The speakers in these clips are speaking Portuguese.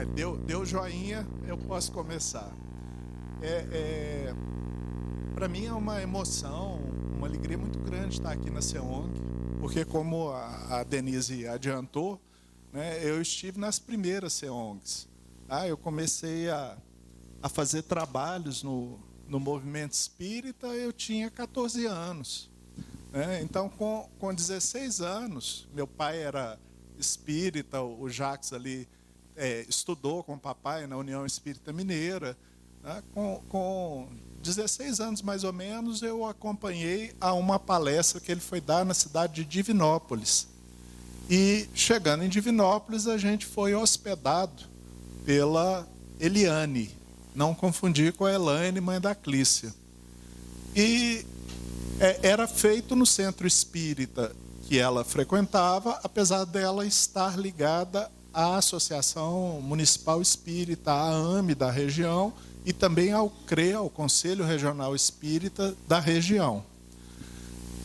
Deu joinha, eu posso começar. Para mim é uma emoção, uma alegria muito grande estar aqui na CEONG, porque como a Denise adiantou, né, eu estive nas primeiras CEONGs. Tá? Eu comecei a fazer trabalhos no movimento espírita, eu tinha 14 anos. Né? Então, com 16 anos, meu pai era espírita, o Jacques ali estudou com o papai na União Espírita Mineira. Né? Com 16 anos, mais ou menos, eu acompanhei a uma palestra que ele foi dar na cidade de Divinópolis. E, chegando em Divinópolis, a gente foi hospedado pela Eliane. Não confundir com a Elaine, mãe da Clícia. E era feito no centro espírita que ela frequentava, apesar dela estar ligada à Associação Municipal Espírita, à AME da região, e também ao CRE, ao Conselho Regional Espírita da região.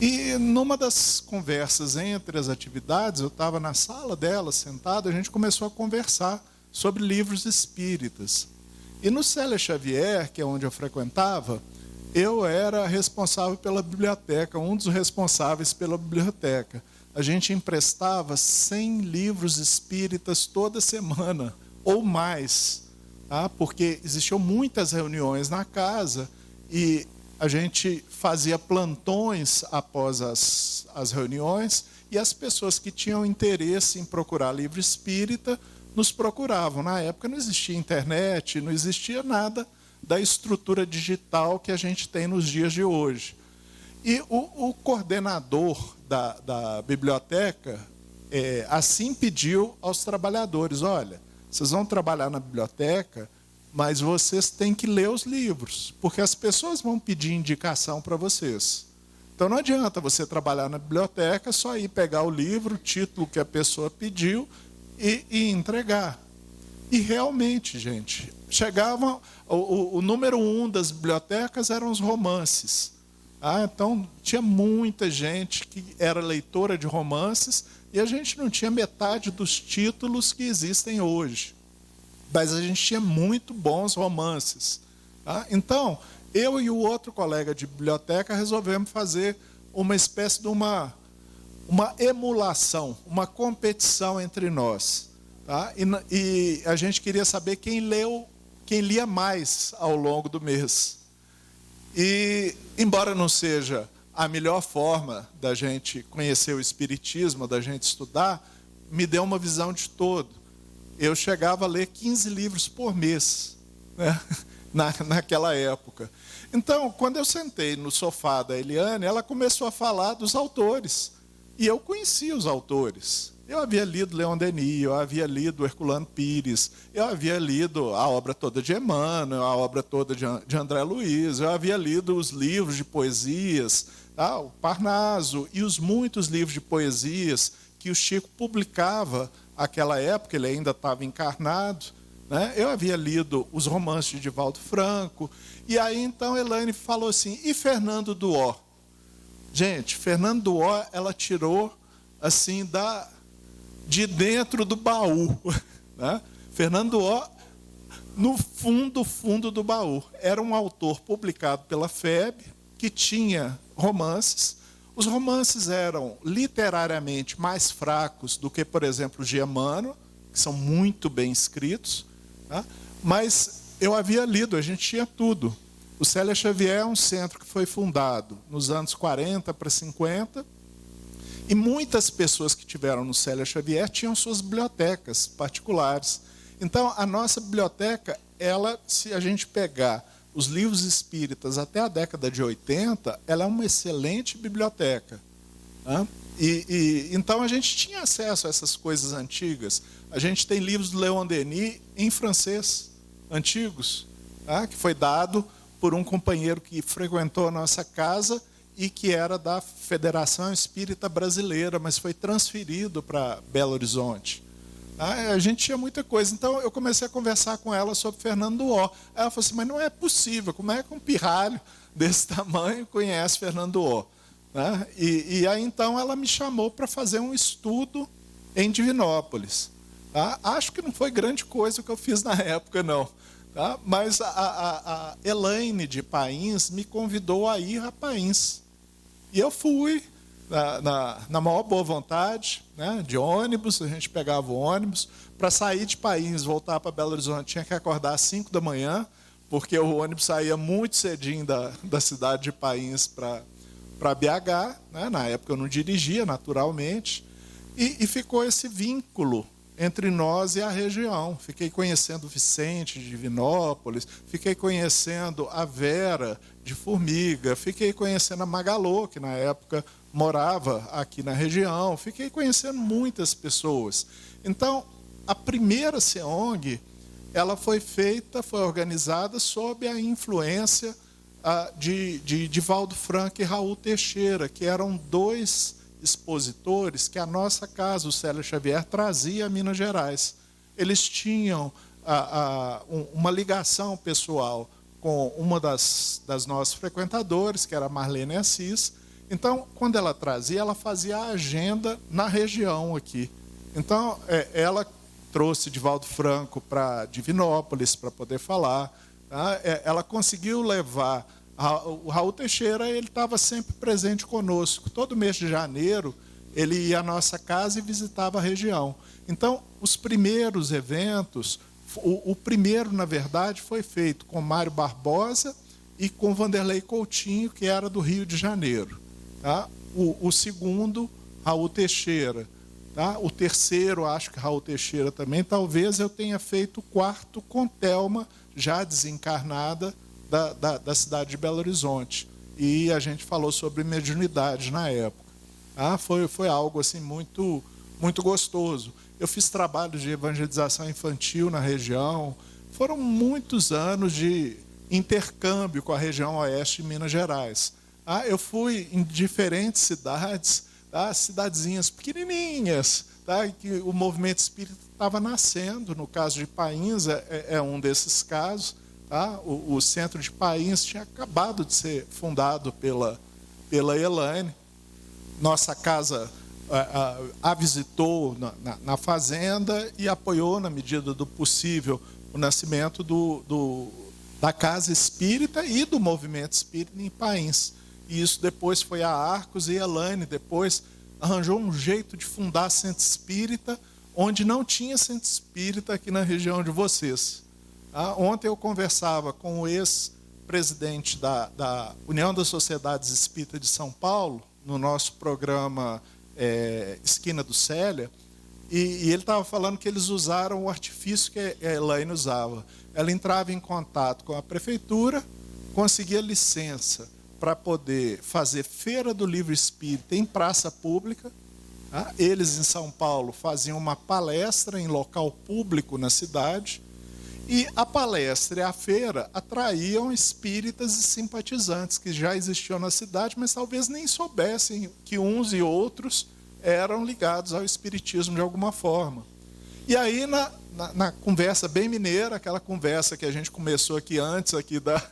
E numa das conversas entre as atividades, eu estava na sala dela, sentado, a gente começou a conversar sobre livros espíritas. E no Célia Xavier, que é onde eu frequentava, eu era responsável pela biblioteca, um dos responsáveis pela biblioteca. A gente emprestava 100 livros espíritas toda semana, ou mais, tá? Porque existiam muitas reuniões na casa e a gente fazia plantões após as reuniões e as pessoas que tinham interesse em procurar livro espírita nos procuravam. Na época não existia internet, não existia nada da estrutura digital que a gente tem nos dias de hoje. E o coordenador da biblioteca assim pediu aos trabalhadores: olha, vocês vão trabalhar na biblioteca, mas vocês têm que ler os livros, porque as pessoas vão pedir indicação para vocês. Então não adianta você trabalhar na biblioteca, só ir pegar o livro, o título que a pessoa pediu e entregar. E realmente, gente, chegavam, o número 1 das bibliotecas eram os romances. Então, tinha muita gente que era leitora de romances e a gente não tinha metade dos títulos que existem hoje. Mas a gente tinha muito bons romances. Então, eu e o outro colega de biblioteca resolvemos fazer uma espécie de uma emulação, uma competição entre nós. Tá? E a gente queria saber quem lia mais ao longo do mês. E, embora não seja a melhor forma da gente conhecer o espiritismo, da gente estudar, me deu uma visão de todo. Eu chegava a ler 15 livros por mês, né? Naquela época. Então, quando eu sentei no sofá da Eliane, ela começou a falar dos autores. E eu conhecia os autores. Eu havia lido Leon Denis, eu havia lido Herculano Pires, eu havia lido a obra toda de Emmanuel, a obra toda de André Luiz, eu havia lido os livros de poesias, o Parnaso, e os muitos livros de poesias que o Chico publicava naquela época, ele ainda estava encarnado. Né? Eu havia lido os romances de Divaldo Franco, e aí então Elaine falou assim: e Fernando Duó? Gente, Fernando Duó, ela tirou assim de dentro do baú. Né? Fernando Duó, no fundo do baú. Era um autor publicado pela FEB, que tinha romances. Os romances eram literariamente mais fracos do que, por exemplo, os de Emmanuel, que são muito bem escritos. Tá? Mas eu havia lido, a gente tinha tudo. O Célia Xavier é um centro que foi fundado nos anos 40 para 50, e muitas pessoas que tiveram no Célia Xavier tinham suas bibliotecas particulares. Então, a nossa biblioteca, se a gente pegar os livros espíritas até a década de 80, ela é uma excelente biblioteca. Né? Então, a gente tinha acesso a essas coisas antigas. A gente tem livros do Leon Denis em francês, antigos, tá? Que foi dado por um companheiro que frequentou a nossa casa e que era da Federação Espírita Brasileira, mas foi transferido para Belo Horizonte. A gente tinha muita coisa. Então, eu comecei a conversar com ela sobre Fernando Duó. Ela falou assim: mas não é possível, como é que um pirralho desse tamanho conhece Fernando Duó? Né? E aí, então, ela me chamou para fazer um estudo em Divinópolis. Tá? Acho que não foi grande coisa o que eu fiz na época, não. Tá? Mas a Elaine de Pains me convidou a ir a Pains. E eu fui na maior boa vontade, né, de ônibus. A gente pegava o ônibus. Para sair de Pains, voltar para Belo Horizonte, tinha que acordar às 5 da manhã, porque o ônibus saía muito cedinho da cidade de Pains para BH. Né? Na época eu não dirigia, naturalmente. E ficou esse vínculo entre nós e a região. Fiquei conhecendo o Vicente de Divinópolis, fiquei conhecendo a Vera de Formiga, fiquei conhecendo a Magalô, que na época morava aqui na região, fiquei conhecendo muitas pessoas. Então, a primeira CEONG, ela foi organizada sob a influência de Divaldo Franco e Raul Teixeira, que eram dois expositores que a nossa casa, o Célio Xavier, trazia a Minas Gerais. Eles tinham uma ligação pessoal com uma das nossas frequentadoras, que era a Marlene Assis. Então, quando ela trazia, ela fazia a agenda na região aqui. Então, ela trouxe Divaldo Franco para Divinópolis para poder falar. Tá? Ela conseguiu levar. O Raul Teixeira, ele estava sempre presente conosco. Todo mês de janeiro, ele ia à nossa casa e visitava a região. Então, os primeiros eventos, o primeiro, na verdade, foi feito com Mário Barbosa e com Vanderlei Coutinho, que era do Rio de Janeiro. Tá? O segundo, Raul Teixeira. Tá? O terceiro, acho que Raul Teixeira também. Talvez eu tenha feito o quarto com Thelma, já desencarnada, da cidade de Belo Horizonte. E a gente falou sobre mediunidade na época. Ah, foi algo assim muito, muito gostoso. Eu fiz trabalhos de evangelização infantil na região. Foram muitos anos de intercâmbio com a região oeste de Minas Gerais. Ah, eu fui em diferentes cidades, tá? Cidadezinhas pequenininhas, tá? Que o movimento espírita estava nascendo. No caso de Pains, é um desses casos. Tá? O centro de Pains tinha acabado de ser fundado pela Elaine. Nossa casa a visitou na fazenda e apoiou, na medida do possível, o nascimento da Casa Espírita e do movimento espírita em Pains. E isso depois foi a Arcos, e Elaine depois arranjou um jeito de fundar centro espírita, onde não tinha centro espírita aqui na região de vocês. Ontem eu conversava com o ex-presidente da União das Sociedades Espíritas de São Paulo, no nosso programa Esquina do Célia, e ele estava falando que eles usaram o artifício que a Elaine usava. Ela entrava em contato com a prefeitura, conseguia licença para poder fazer feira do livro espírita em praça pública. Tá? Eles, em São Paulo, faziam uma palestra em local público na cidade. E a palestra e a feira atraíam espíritas e simpatizantes que já existiam na cidade, mas talvez nem soubessem que uns e outros eram ligados ao espiritismo de alguma forma. E aí, na conversa bem mineira, aquela conversa que a gente começou aqui antes aqui da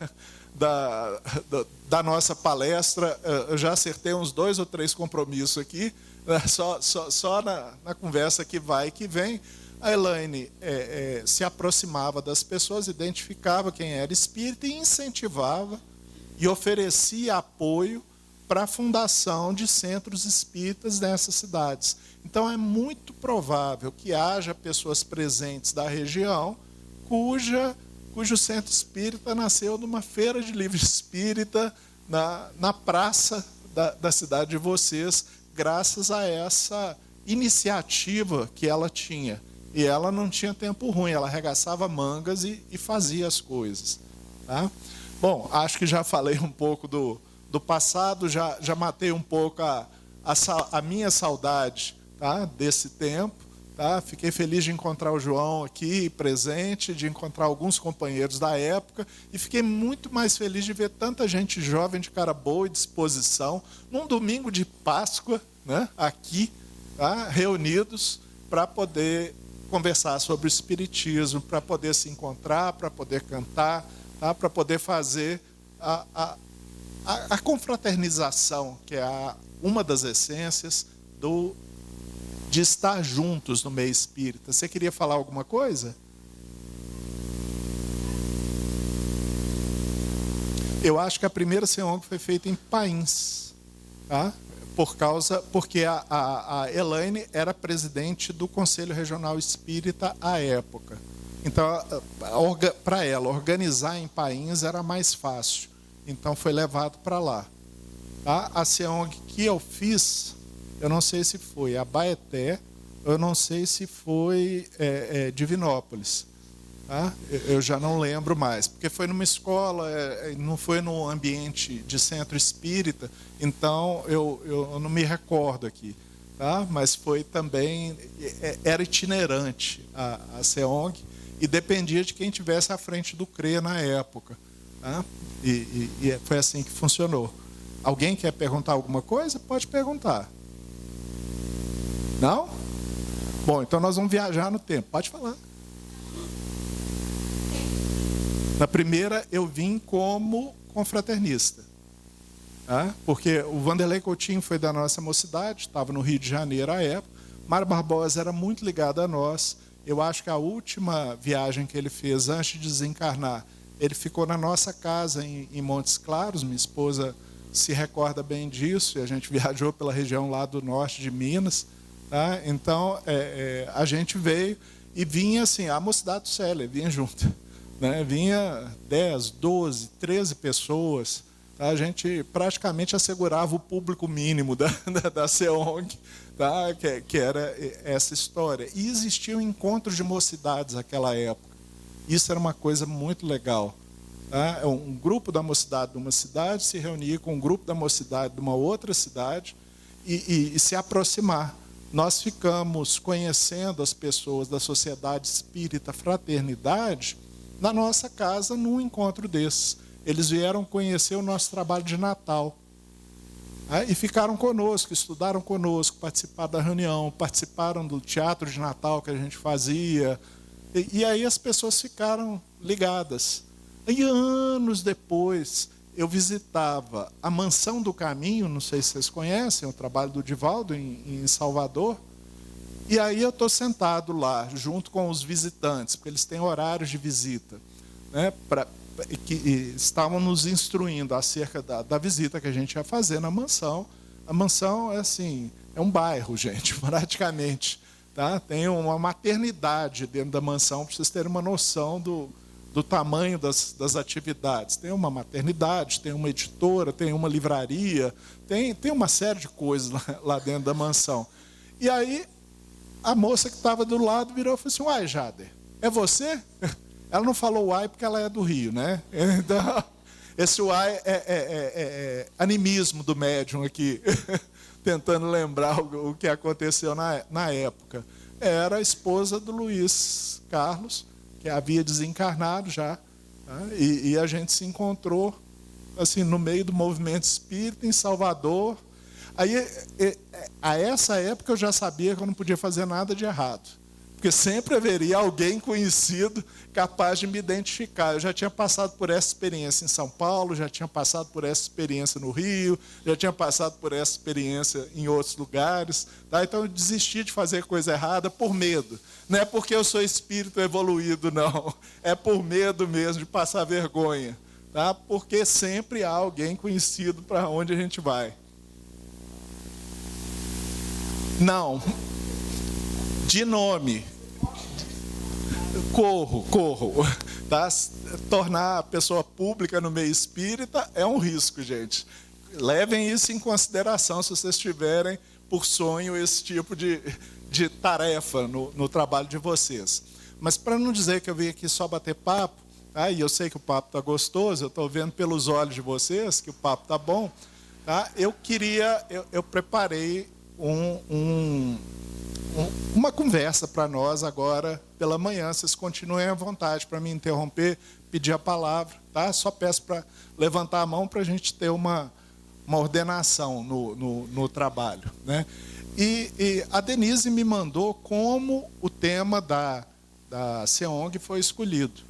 nossa palestra, eu já acertei uns 2 ou 3 compromissos aqui, né, só na conversa que vai e que vem. A Elaine se aproximava das pessoas, identificava quem era espírita e incentivava e oferecia apoio para a fundação de centros espíritas nessas cidades. Então, é muito provável que haja pessoas presentes da região cujo centro espírita nasceu numa feira de livro espírita na praça da cidade de vocês, graças a essa iniciativa que ela tinha. E ela não tinha tempo ruim, ela arregaçava mangas e fazia as coisas. Tá? Bom, acho que já falei um pouco do passado, já matei um pouco a minha saudade, tá? Desse tempo. Tá? Fiquei feliz de encontrar o João aqui presente, de encontrar alguns companheiros da época, e fiquei muito mais feliz de ver tanta gente jovem, de cara boa e disposição, num domingo de Páscoa, né? Aqui, tá? Reunidos para poder conversar sobre o espiritismo, para poder se encontrar, para poder cantar, tá? Para poder fazer a confraternização, que é uma das essências de estar juntos no meio espírita. Você queria falar alguma coisa? Eu acho que a primeira SEONG foi feita em Pains, tá? Porque a Elaine era presidente do Conselho Regional Espírita à época. Então, para ela, organizar em Pains era mais fácil. Então, foi levado para lá. Tá? A SEONG que eu fiz, eu não sei se foi Abaeté, eu não sei se foi Divinópolis. Tá? Eu já não lembro mais, porque foi numa escola, não foi num ambiente de centro espírita, então eu não me recordo aqui. Tá? Mas foi também, era itinerante a SEONG, e dependia de quem tivesse à frente do CRE na época. Tá? E foi assim que funcionou. Alguém quer perguntar alguma coisa? Pode perguntar. Não? Bom, então nós vamos viajar no tempo. Pode falar. Na primeira, eu vim como confraternista. Tá? Porque o Vanderlei Coutinho foi da nossa mocidade, estava no Rio de Janeiro à época. Mário Barbosa era muito ligado a nós. Eu acho que a última viagem que ele fez antes de desencarnar, ele ficou na nossa casa em Montes Claros. Minha esposa se recorda bem disso, e a gente viajou pela região lá do norte de Minas. Tá? Então, a gente veio e vinha assim, a mocidade do Célia vinha junto. Né? Vinha 10, 12, 13 pessoas. Tá? A gente praticamente assegurava o público mínimo da SEONG, tá? que era essa história. E existiam encontros de mocidades naquela época. Isso era uma coisa muito legal. Tá? Um grupo da mocidade de uma cidade se reunia com um grupo da mocidade de uma outra cidade e se aproximar. Nós ficamos conhecendo as pessoas da Sociedade Espírita Fraternidade na nossa casa, num encontro desses. Eles vieram conhecer o nosso trabalho de Natal. E ficaram conosco, estudaram conosco, participaram da reunião, participaram do teatro de Natal que a gente fazia. E aí as pessoas ficaram ligadas. E anos depois, eu visitava a Mansão do Caminho, não sei se vocês conhecem, o trabalho do Divaldo em Salvador. E aí eu estou sentado lá, junto com os visitantes, porque eles têm horários de visita, né, que estavam nos instruindo acerca da visita que a gente ia fazer na mansão. A mansão é um bairro, gente, praticamente. Tá? Tem uma maternidade dentro da mansão, para vocês terem uma noção do tamanho das atividades. Tem uma maternidade, tem uma editora, tem uma livraria, tem uma série de coisas lá dentro da mansão. E aí, a moça que estava do lado virou e falou assim: uai, Jader, é você? Ela não falou uai porque ela é do Rio, né? Então, esse uai é animismo do médium aqui, tentando lembrar o que aconteceu na época. Era a esposa do Luiz Carlos, que havia desencarnado já, tá? E a gente se encontrou assim, no meio do movimento espírita em Salvador. Aí, a essa época eu já sabia que eu não podia fazer nada de errado, porque sempre haveria alguém conhecido capaz de me identificar. Eu já tinha passado por essa experiência em São Paulo, já tinha passado por essa experiência no Rio, já tinha passado por essa experiência em outros lugares. Tá? Então eu desisti de fazer coisa errada por medo. Não é porque eu sou espírito evoluído, não. É por medo mesmo de passar vergonha. Tá? Porque sempre há alguém conhecido para onde a gente vai. Não. De nome. Corro. Tá? Tornar a pessoa pública no meio espírita é um risco, gente. Levem isso em consideração se vocês tiverem por sonho esse tipo de tarefa no trabalho de vocês. Mas para não dizer que eu vim aqui só bater papo, tá? E eu sei que o papo está gostoso, eu estou vendo pelos olhos de vocês que o papo está bom, tá? Eu preparei uma conversa para nós agora pela manhã. Vocês continuem à vontade para me interromper, pedir a palavra, tá? Só peço para levantar a mão para a gente ter uma ordenação no trabalho, né? E a Denise me mandou como o tema da SEONG foi escolhido.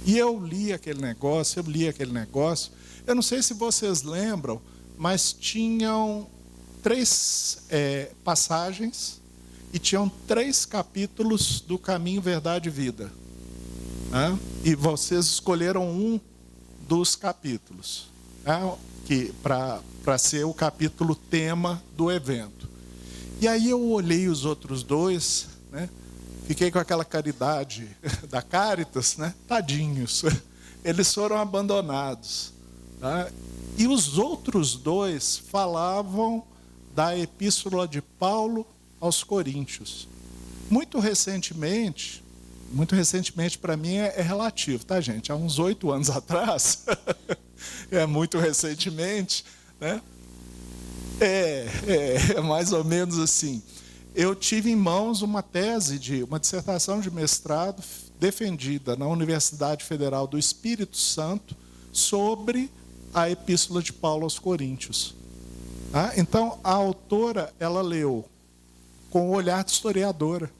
E eu li aquele negócio. Eu não sei se vocês lembram, mas tinham 3 passagens e tinham 3 capítulos do Caminho, Verdade e Vida. Né? E vocês escolheram um dos capítulos, né? Para ser o capítulo tema do evento. E aí eu olhei os outros 2, né? Fiquei com aquela caridade da Caritas, né? Tadinhos, eles foram abandonados. Tá? E os outros 2 falavam da Epístola de Paulo aos Coríntios. Muito recentemente para mim é relativo, tá, gente? Há uns 8 anos atrás, é muito recentemente, né? É mais ou menos assim. Eu tive em mãos uma dissertação de mestrado defendida na Universidade Federal do Espírito Santo sobre a Epístola de Paulo aos Coríntios. Tá? Então, a autora, ela leu com o olhar de historiadora.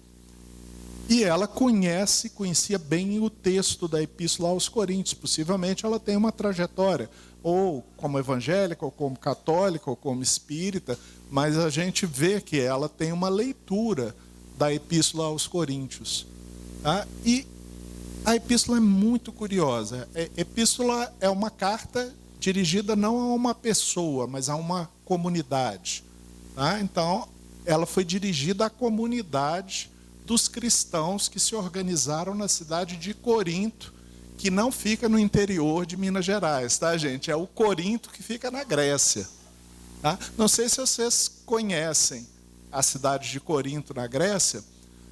E ela conhecia bem o texto da Epístola aos Coríntios. Possivelmente ela tem uma trajetória, ou como evangélica, ou como católica, ou como espírita, mas a gente vê que ela tem uma leitura da Epístola aos Coríntios. Tá? E a Epístola é muito curiosa. A Epístola é uma carta dirigida não a uma pessoa, mas a uma comunidade. Tá? Então, ela foi dirigida à comunidade dos cristãos que se organizaram na cidade de Corinto, que não fica no interior de Minas Gerais, tá, gente? É o Corinto que fica na Grécia. Tá? Não sei se vocês conhecem a cidade de Corinto, na Grécia,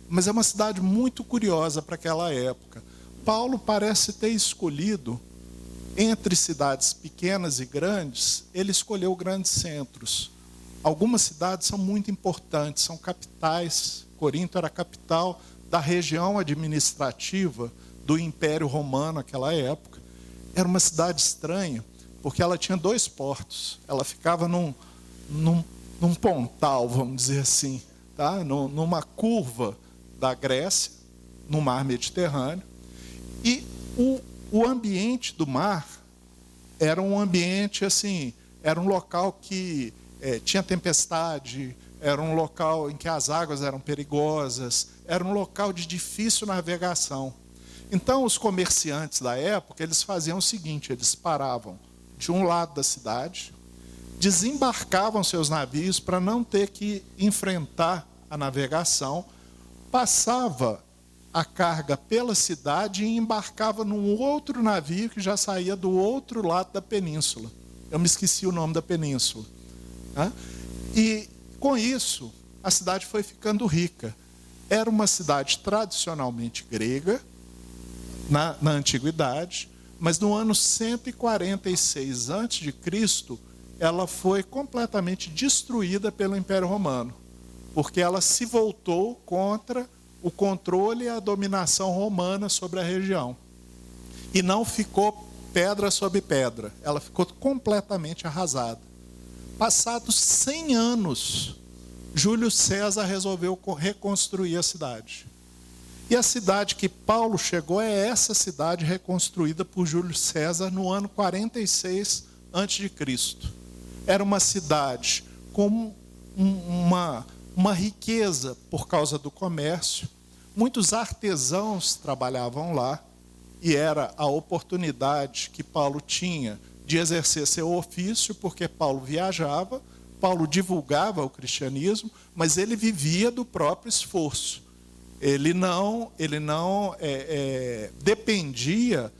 mas é uma cidade muito curiosa para aquela época. Paulo parece ter escolhido, entre cidades pequenas e grandes, ele escolheu grandes centros. Algumas cidades são muito importantes, são capitais. Corinto era a capital da região administrativa do Império Romano naquela época. Era uma cidade estranha, porque ela tinha 2 portos. Ela ficava num pontal, vamos dizer assim, tá? Numa curva da Grécia, no mar Mediterrâneo. E o ambiente do mar era um ambiente assim, era um local que tinha tempestade, era um local em que as águas eram perigosas, era um local de difícil navegação. Então, os comerciantes da época, eles faziam o seguinte, eles paravam de um lado da cidade, desembarcavam seus navios para não ter que enfrentar a navegação, passava a carga pela cidade e embarcava num outro navio que já saía do outro lado da península. Eu me esqueci o nome da península. Tá? E, com isso, a cidade foi ficando rica. Era uma cidade tradicionalmente grega, na antiguidade, mas no ano 146 a.C., ela foi completamente destruída pelo Império Romano, porque ela se voltou contra o controle e a dominação romana sobre a região. E não ficou pedra sobre pedra, ela ficou completamente arrasada. Passados 100 anos, Júlio César resolveu reconstruir a cidade. E a cidade que Paulo chegou é essa cidade reconstruída por Júlio César no ano 46 a.C. Era uma cidade com uma riqueza por causa do comércio. Muitos artesãos trabalhavam lá e era a oportunidade que Paulo tinha de exercer seu ofício, porque Paulo viajava, Paulo divulgava o cristianismo, mas ele vivia do próprio esforço. Ele não dependia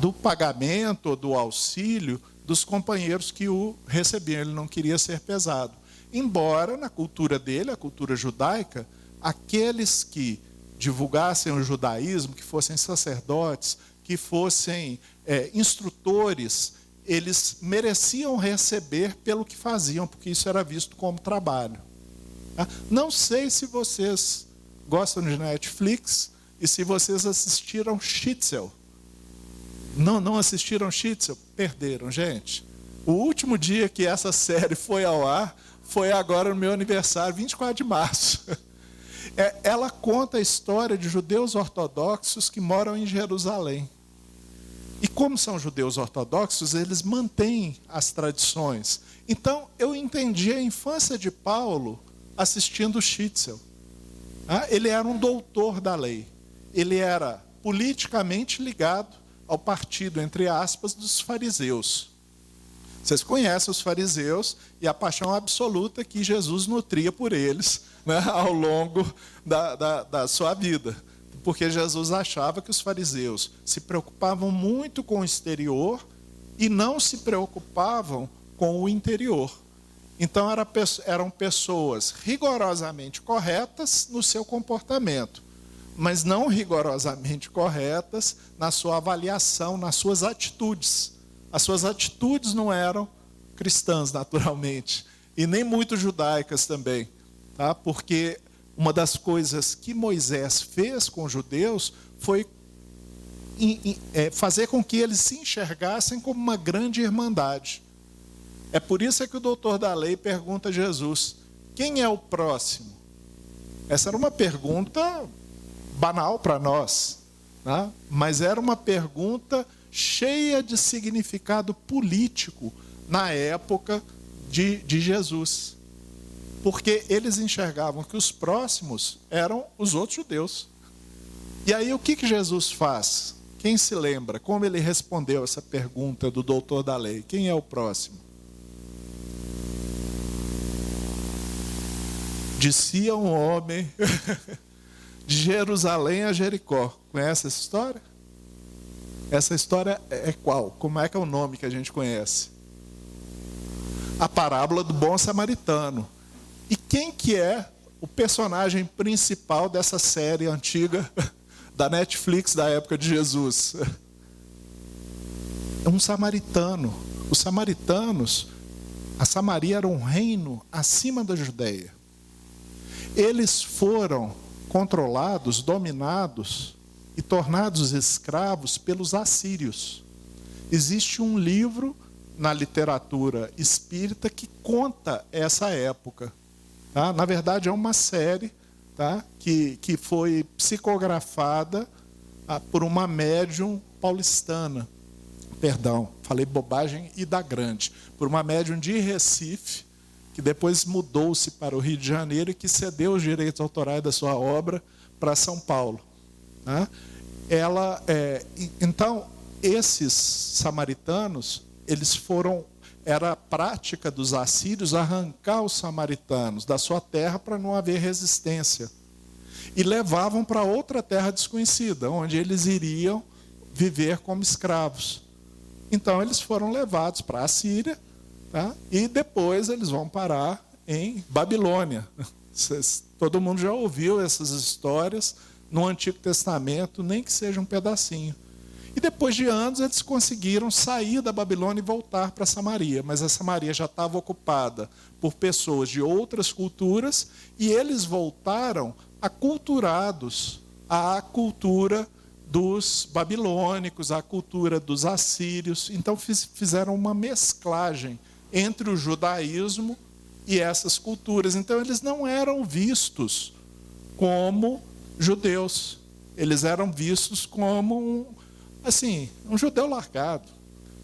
do pagamento ou do auxílio dos companheiros que o recebiam. Ele não queria ser pesado. Embora, na cultura dele, a cultura judaica, aqueles que divulgassem o judaísmo, que fossem sacerdotes, que fossem instrutores, eles mereciam receber pelo que faziam, porque isso era visto como trabalho. Não sei se vocês gostam de Netflix e se vocês assistiram Shitzel. Não assistiram Shitzel? Perderam, gente. O último dia que essa série foi ao ar foi agora no meu aniversário, 24 de março. Ela conta a história de judeus ortodoxos que moram em Jerusalém. E como são judeus ortodoxos, eles mantêm as tradições. Então, eu entendi a infância de Paulo assistindo o Shitzel. Ele era um doutor da lei. Ele era politicamente ligado ao partido, entre aspas, dos fariseus. Vocês conhecem os fariseus e a paixão absoluta que Jesus nutria por eles, né, ao longo da sua vida. Porque Jesus achava que os fariseus se preocupavam muito com o exterior e não se preocupavam com o interior. Então eram pessoas rigorosamente corretas no seu comportamento, mas não rigorosamente corretas na sua avaliação, nas suas atitudes. As suas atitudes não eram cristãs, naturalmente, e nem muito judaicas também, tá? Porque uma das coisas que Moisés fez com os judeus foi fazer com que eles se enxergassem como uma grande irmandade. É por isso que o doutor da lei pergunta a Jesus: quem é o próximo? Essa era uma pergunta banal para nós, né? Mas era uma pergunta cheia de significado político na época de Jesus. Porque eles enxergavam que os próximos eram os outros judeus. E aí o que Jesus faz? Quem se lembra? Como ele respondeu essa pergunta do doutor da lei? Quem é o próximo? Descia um homem de Jerusalém a Jericó. Conhece essa história? Essa história é qual? Como é que é o nome que a gente conhece? A parábola do bom samaritano. E quem que é o personagem principal dessa série antiga da Netflix da época de Jesus? É um samaritano. Os samaritanos, a Samaria era um reino acima da Judeia. Eles foram controlados, dominados e tornados escravos pelos assírios. Existe um livro na literatura espírita que conta essa época. Tá? Na verdade, é uma série, tá? que foi psicografada por uma médium paulistana. Perdão, falei bobagem e da grande. Por uma médium de Recife, que depois mudou-se para o Rio de Janeiro e que cedeu os direitos autorais da sua obra para São Paulo. Tá? Então, esses samaritanos, eles foram... Era a prática dos assírios arrancar os samaritanos da sua terra para não haver resistência. E levavam para outra terra desconhecida, onde eles iriam viver como escravos. Então, eles foram levados para a Síria, tá? E depois eles vão parar em Babilônia. Todo mundo já ouviu essas histórias no Antigo Testamento, nem que seja um pedacinho. E depois de anos eles conseguiram sair da Babilônia e voltar para Samaria. Mas a Samaria já estava ocupada por pessoas de outras culturas e eles voltaram aculturados à cultura dos babilônicos, à cultura dos assírios. Então fizeram uma mesclagem entre o judaísmo e essas culturas. Então eles não eram vistos como judeus. Eles eram vistos como um judeu largado,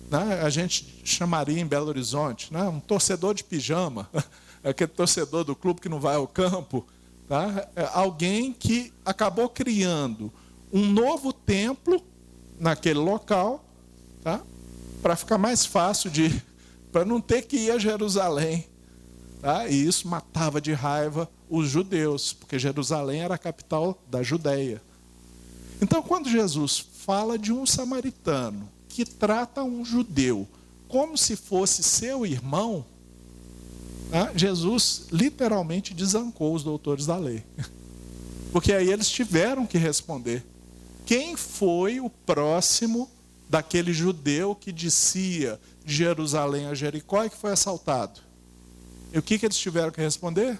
né? A gente chamaria em Belo Horizonte, né? Um torcedor de pijama, aquele torcedor do clube que não vai ao campo, tá? Alguém que acabou criando um novo templo naquele local, tá? Para ficar mais fácil para não ter que ir a Jerusalém, tá? E isso matava de raiva os judeus, porque Jerusalém era a capital da Judeia. Então, quando Jesus fala de um samaritano que trata um judeu como se fosse seu irmão, tá? Jesus literalmente desancou os doutores da lei. Porque aí eles tiveram que responder. Quem foi o próximo daquele judeu que descia de Jerusalém a Jericó e que foi assaltado? E o que eles tiveram que responder?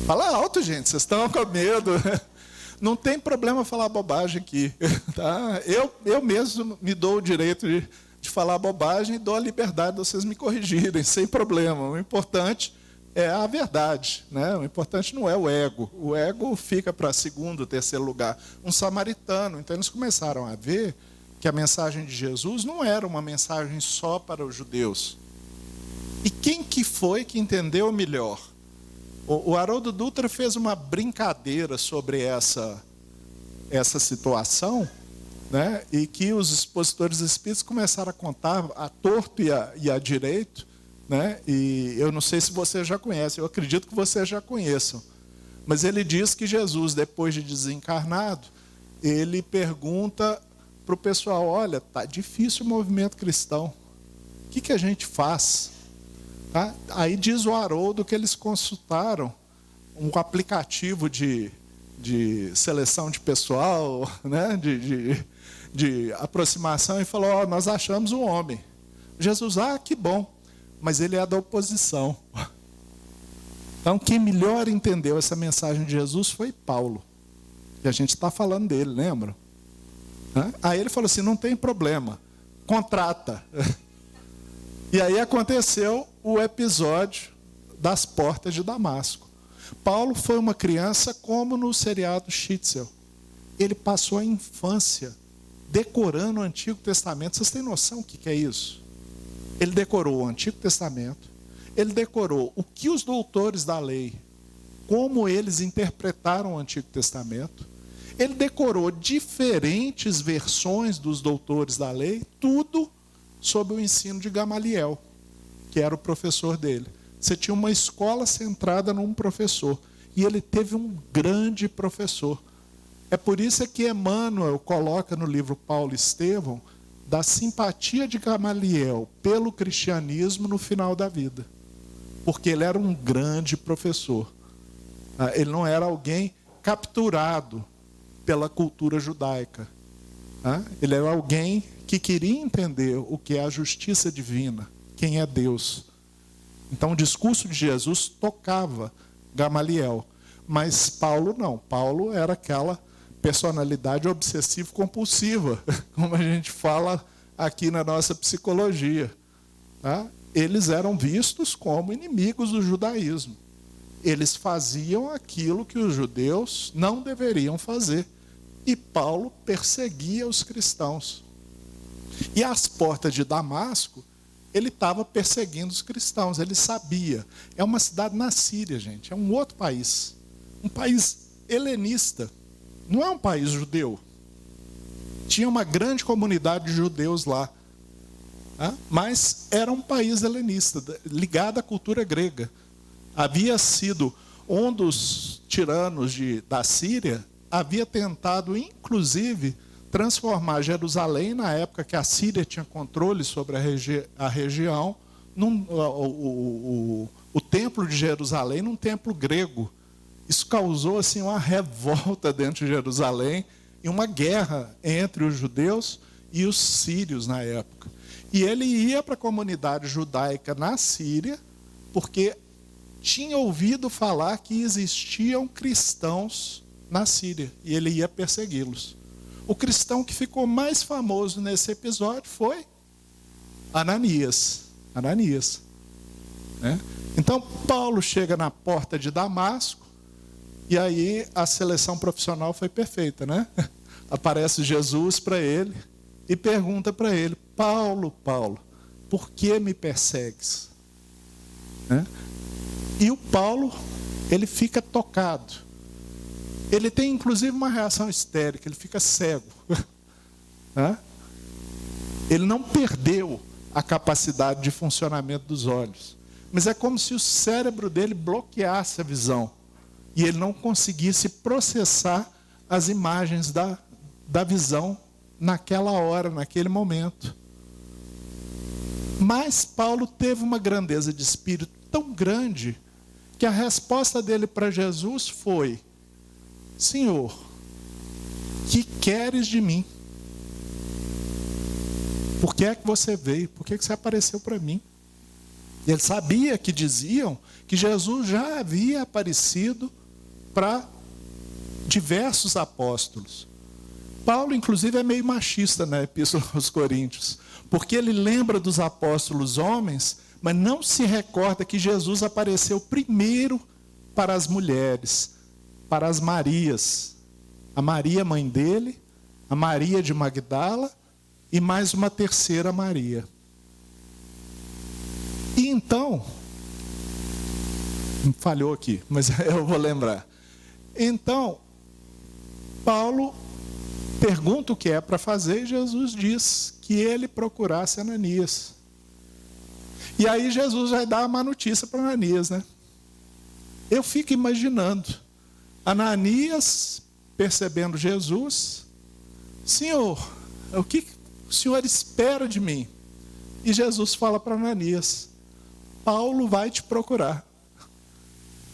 Fala alto, gente, vocês estão com medo. Não tem problema falar bobagem aqui. Tá? Eu mesmo me dou o direito de falar bobagem e dou a liberdade de vocês me corrigirem, sem problema. O importante é a verdade, né? O importante não é o ego. O ego fica para segundo, terceiro lugar. Um samaritano. Então eles começaram a ver que a mensagem de Jesus não era uma mensagem só para os judeus. E quem que foi que entendeu melhor? O Haroldo Dutra fez uma brincadeira sobre essa situação, né? E que os expositores espíritas começaram a contar a torto e a direito, né? E eu não sei se você já conhece, eu acredito que vocês já conheçam. Mas ele diz que Jesus, depois de desencarnado, ele pergunta para o pessoal: olha, tá difícil o movimento cristão, o que a gente faz? Tá? Aí diz o Haroldo que eles consultaram um aplicativo de seleção de pessoal, né? de aproximação, e falou: oh, nós achamos um homem. Jesus: que bom, mas ele é da oposição. Então, quem melhor entendeu essa mensagem de Jesus foi Paulo. E a gente está falando dele, lembra? Aí ele falou assim: não tem problema, contrata. E aí aconteceu o episódio das portas de Damasco. Paulo foi uma criança como no seriado Shitzel. Ele passou a infância decorando o Antigo Testamento. Vocês têm noção do que é isso? Ele decorou o Antigo Testamento. Ele decorou o que os doutores da lei, como eles interpretaram o Antigo Testamento. Ele decorou diferentes versões dos doutores da lei, tudo sob o ensino de Gamaliel, que era o professor dele. Você tinha uma escola centrada num professor. E ele teve um grande professor. É por isso que Emmanuel coloca no livro Paulo e Estevão da simpatia de Gamaliel pelo cristianismo no final da vida. Porque ele era um grande professor. Ele não era alguém capturado pela cultura judaica. Ele era alguém que queria entender o que é a justiça divina, quem é Deus. Então o discurso de Jesus tocava Gamaliel. Mas Paulo não. Paulo era aquela personalidade obsessivo-compulsiva, como a gente fala aqui na nossa psicologia. Eles eram vistos como inimigos do judaísmo. Eles faziam aquilo que os judeus não deveriam fazer. E Paulo perseguia os cristãos. E às portas de Damasco, ele estava perseguindo os cristãos, ele sabia. É uma cidade na Síria, gente, é um outro país. Um país helenista, não é um país judeu. Tinha uma grande comunidade de judeus lá. Mas era um país helenista, ligado à cultura grega. Havia sido um dos tiranos da Síria, havia tentado, inclusive, transformar Jerusalém, na época que a Síria tinha controle sobre a região, o templo de Jerusalém num templo grego. Isso causou assim, uma revolta dentro de Jerusalém e uma guerra entre os judeus e os sírios na época. E ele ia para a comunidade judaica na Síria, porque tinha ouvido falar que existiam cristãos na Síria, e ele ia persegui-los. O cristão que ficou mais famoso nesse episódio foi Ananias. Né? Então, Paulo chega na porta de Damasco, e aí a seleção profissional foi perfeita, né? Aparece Jesus para ele e pergunta para ele: Paulo, por que me persegues? Né? E o Paulo, ele fica tocado. Ele tem inclusive uma reação histérica, ele fica cego. Ele não perdeu a capacidade de funcionamento dos olhos, mas é como se o cérebro dele bloqueasse a visão e ele não conseguisse processar as imagens da visão naquela hora, naquele momento. Mas Paulo teve uma grandeza de espírito tão grande que a resposta dele para Jesus foi: Senhor, que queres de mim? Por que é que você veio? Por que você apareceu para mim? E ele sabia que diziam que Jesus já havia aparecido para diversos apóstolos. Paulo, inclusive, é meio machista na Epístola aos Coríntios, porque ele lembra dos apóstolos homens, mas não se recorda que Jesus apareceu primeiro para as mulheres, para as Marias. A Maria, mãe dele, a Maria de Magdala e mais uma terceira Maria. E então, falhou aqui, mas eu vou lembrar. Então, Paulo pergunta o que é para fazer e Jesus diz que ele procurasse Ananias. E aí Jesus vai dar a má notícia para Ananias, né? Eu fico imaginando Ananias percebendo Jesus: Senhor, o que o Senhor espera de mim? E Jesus fala para Ananias: Paulo vai te procurar.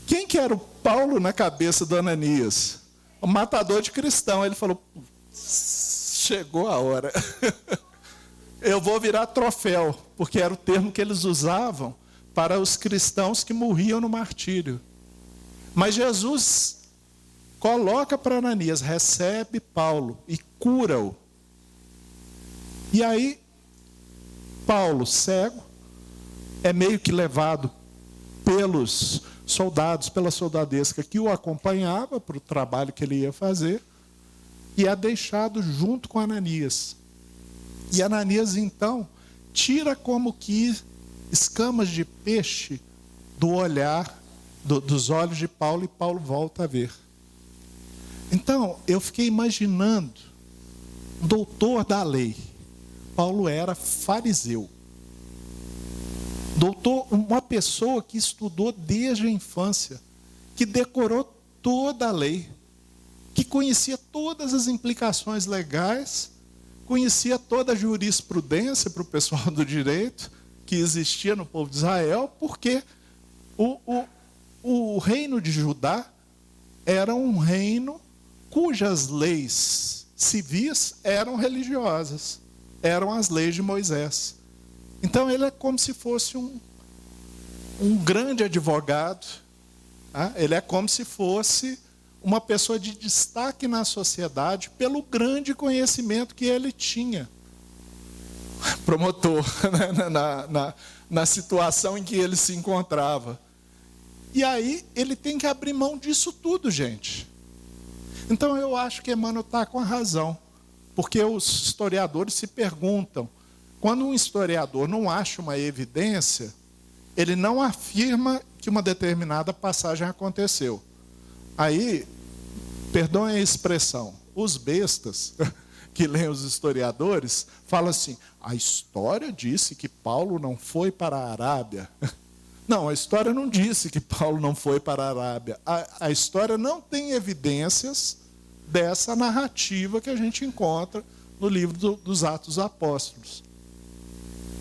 Quem que era o Paulo na cabeça do Ananias? O matador de cristão. Ele falou: chegou a hora. Eu vou virar troféu, porque era o termo que eles usavam para os cristãos que morriam no martírio. Mas Jesus coloca para Ananias: recebe Paulo e cura-o. E aí, Paulo, cego, é meio que levado pelos soldados, pela soldadesca que o acompanhava para o trabalho que ele ia fazer, e é deixado junto com Ananias. E Ananias, então, tira como que escamas de peixe do olhar, dos olhos de Paulo, e Paulo volta a ver. Então, eu fiquei imaginando, doutor da lei. Paulo era fariseu. Doutor, uma pessoa que estudou desde a infância, que decorou toda a lei, que conhecia todas as implicações legais, conhecia toda a jurisprudência para o pessoal do direito que existia no povo de Israel, porque o reino de Judá era um reino cujas leis civis eram religiosas, eram as leis de Moisés. Então ele é como se fosse um grande advogado, tá? Ele é como se fosse uma pessoa de destaque na sociedade pelo grande conhecimento que ele tinha. Promotor, na situação em que ele se encontrava. E aí ele tem que abrir mão disso tudo, gente. Então eu acho que Emmanuel está com a razão. Porque os historiadores se perguntam, quando um historiador não acha uma evidência, ele não afirma que uma determinada passagem aconteceu. Aí, perdoem a expressão, os bestas que leem os historiadores falam assim: a história disse que Paulo não foi para a Arábia. Não, a história não disse que Paulo não foi para a Arábia. A história não tem evidências dessa narrativa que a gente encontra no livro dos Atos dos Apóstolos.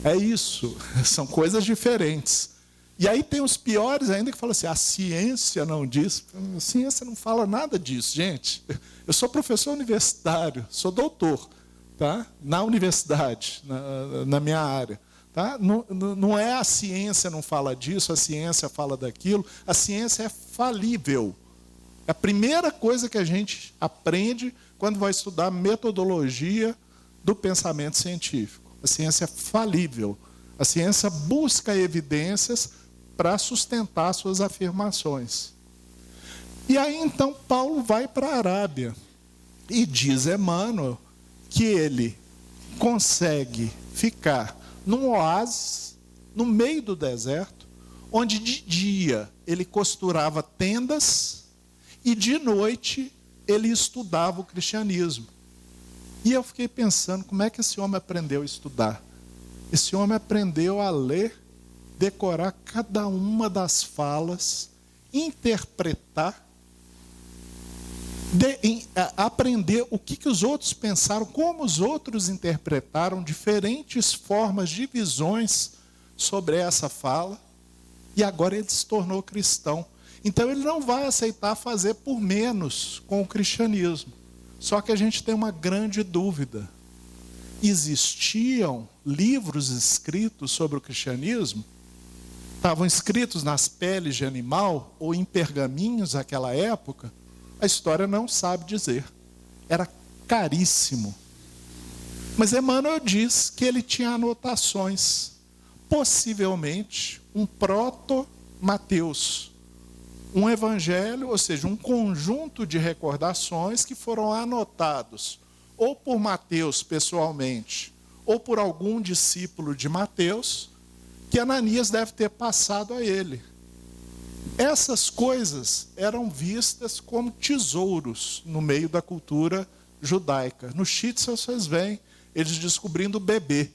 É isso, são coisas diferentes. E aí tem os piores ainda que falam assim: a ciência não diz. A ciência não fala nada disso, gente. Eu sou professor universitário, sou doutor, tá? Na universidade, na minha área. Tá? Não é a ciência não fala disso, a ciência fala daquilo. A ciência é falível. É a primeira coisa que a gente aprende quando vai estudar metodologia do pensamento científico. A ciência é falível. A ciência busca evidências para sustentar suas afirmações. E aí, então, Paulo vai para a Arábia. E diz Emmanuel que ele consegue ficar num oásis, no meio do deserto, onde de dia ele costurava tendas e de noite ele estudava o cristianismo. E eu fiquei pensando, como é que esse homem aprendeu a estudar? Esse homem aprendeu a ler, decorar cada uma das falas, interpretar, aprender o que os outros pensaram, como os outros interpretaram diferentes formas de visões sobre essa fala, e agora ele se tornou cristão. Então ele não vai aceitar fazer por menos com o cristianismo. Só que a gente tem uma grande dúvida. Existiam livros escritos sobre o cristianismo? Estavam escritos nas peles de animal ou em pergaminhos naquela época? A história não sabe dizer. Era caríssimo. Mas Emmanuel diz que ele tinha anotações. Possivelmente um proto-Mateus. Um evangelho, ou seja, um conjunto de recordações que foram anotados ou por Mateus pessoalmente, ou por algum discípulo de Mateus, que Ananias deve ter passado a ele. Essas coisas eram vistas como tesouros no meio da cultura judaica. No Shitzel vocês veem eles descobrindo o bebê.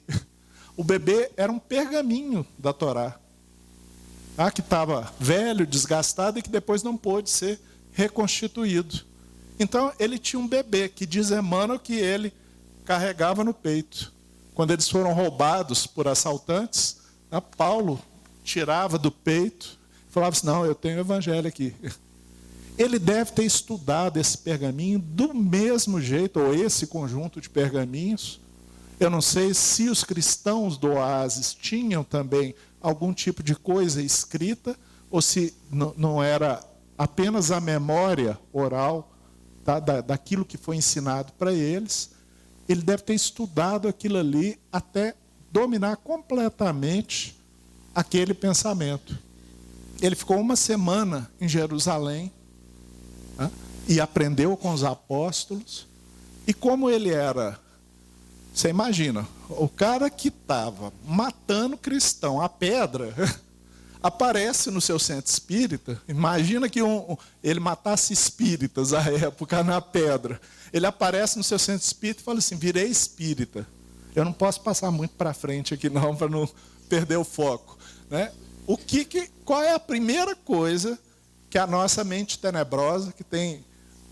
O bebê era um pergaminho da Torá, que estava velho, desgastado e que depois não pôde ser reconstituído. Então ele tinha um bebê, que diz Emmanuel que ele carregava no peito. Quando eles foram roubados por assaltantes, Paulo tirava do peito e falava assim, não, eu tenho o evangelho aqui. Ele deve ter estudado esse pergaminho do mesmo jeito, ou esse conjunto de pergaminhos. Eu não sei se os cristãos do Oásis tinham também algum tipo de coisa escrita, ou se não era apenas a memória oral, tá, daquilo que foi ensinado para eles. Ele deve ter estudado aquilo ali até dominar completamente aquele pensamento. Ele ficou uma semana em Jerusalém, e aprendeu com os apóstolos. E como ele era, você imagina, o cara que estava matando cristão a pedra, aparece no seu centro espírita. Imagina que ele matasse espíritas à época na pedra. Ele aparece no seu centro espírita e fala assim, virei espírita. Eu não posso passar muito para frente aqui não, para não perder o foco, né? Qual é a primeira coisa que a nossa mente tenebrosa, que tem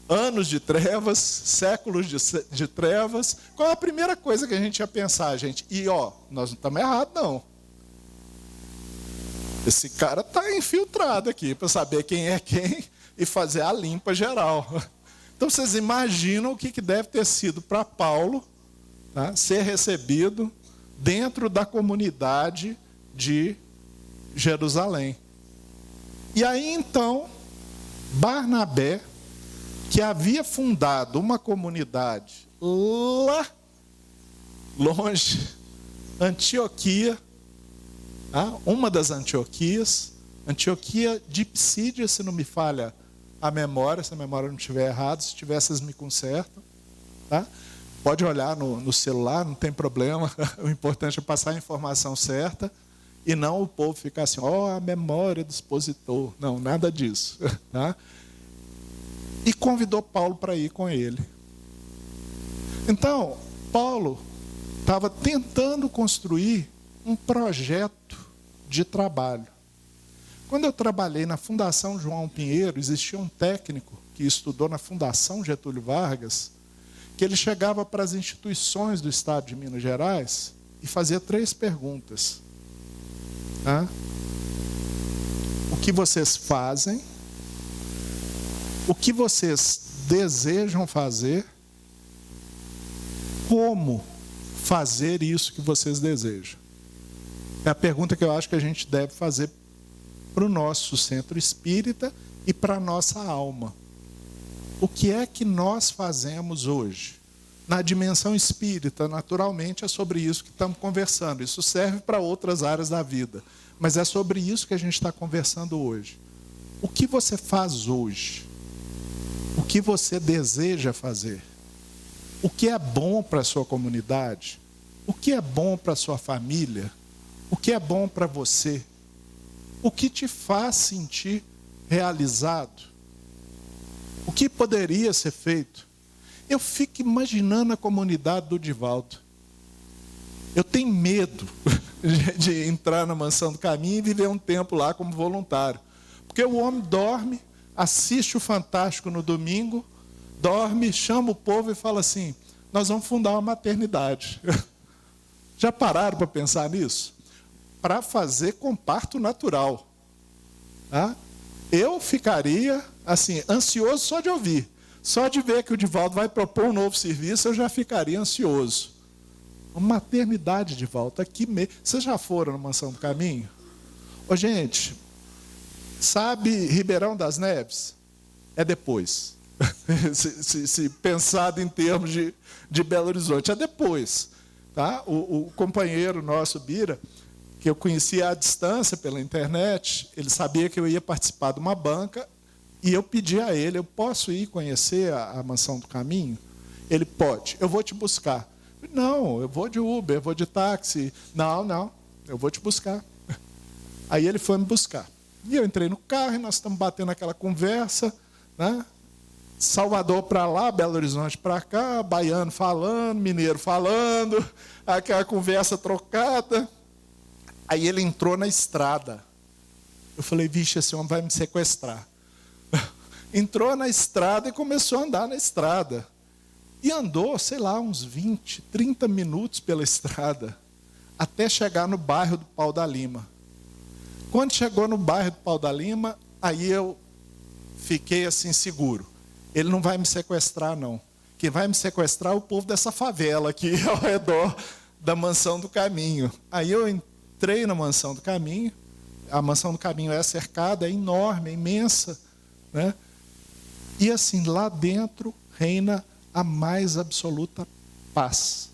anos de trevas, séculos de trevas, qual é a primeira coisa que a gente ia pensar, gente? E nós não estamos errados não. Esse cara está infiltrado aqui para saber quem é quem e fazer a limpa geral. Então vocês imaginam o que deve ter sido para Paulo, tá, ser recebido dentro da comunidade de Jerusalém. E aí então, Barnabé, que havia fundado uma comunidade lá longe, Antioquia, uma das Antioquias, Antioquia de Psídia, se não me falha a memória, se a memória não estiver errada, se tiver, vocês me consertam. Tá? Pode olhar no celular, não tem problema, o importante é passar a informação certa, e não o povo ficar assim, a memória do expositor. Não, nada disso. Tá? E convidou Paulo para ir com ele. Então, Paulo estava tentando construir um projeto de trabalho. Quando eu trabalhei na Fundação João Pinheiro, existia um técnico que estudou na Fundação Getúlio Vargas, que ele chegava para as instituições do Estado de Minas Gerais e fazia 3 perguntas. O que vocês fazem? O que vocês desejam fazer? Como fazer isso que vocês desejam? É a pergunta que eu acho que a gente deve fazer para o nosso centro espírita e para a nossa alma. O que é que nós fazemos hoje? Na dimensão espírita, naturalmente, é sobre isso que estamos conversando. Isso serve para outras áreas da vida. Mas é sobre isso que a gente está conversando hoje. O que você faz hoje? O que você deseja fazer? O que é bom para a sua comunidade? O que é bom para a sua família? O que é bom para você? O que te faz sentir realizado? O que poderia ser feito? Eu fico imaginando a comunidade do Divaldo. Eu tenho medo de entrar na Mansão do Caminho e viver um tempo lá como voluntário. Porque o homem dorme, assiste o Fantástico no domingo, dorme, chama o povo e fala assim, nós vamos fundar uma maternidade. Já pararam para pensar nisso? Para fazer com parto natural. Tá? Eu ficaria assim, ansioso só de ouvir. Só de ver que o Divaldo vai propor um novo serviço, eu já ficaria ansioso. Uma maternidade, Divaldo, aqui mesmo. Vocês já foram na Mansão do Caminho? Ô, gente, sabe Ribeirão das Neves? É depois. se pensado em termos de Belo Horizonte, é depois. Tá? O companheiro nosso, Bira, que eu conhecia à distância pela internet, ele sabia que eu ia participar de uma banca, e eu pedi a ele, eu posso ir conhecer a Mansão do Caminho? Ele pode, eu vou te buscar. Não, eu vou de Uber, eu vou de táxi. Não, eu vou te buscar. Aí ele foi me buscar. E eu entrei no carro e nós estamos batendo aquela conversa, né? Salvador para lá, Belo Horizonte para cá, baiano falando, mineiro falando, aquela conversa trocada. Aí ele entrou na estrada. Eu falei, vixe, esse homem vai me sequestrar. Entrou na estrada e começou a andar na estrada. E andou, sei lá, uns 20, 30 minutos pela estrada, até chegar no bairro do Pau da Lima. Quando chegou no bairro do Pau da Lima, aí eu fiquei assim seguro. Ele não vai me sequestrar, não. Quem vai me sequestrar é o povo dessa favela aqui ao redor da Mansão do Caminho. Aí eu entrei na Mansão do Caminho. A Mansão do Caminho é cercada, é enorme, é imensa, né? E assim, lá dentro reina a mais absoluta paz.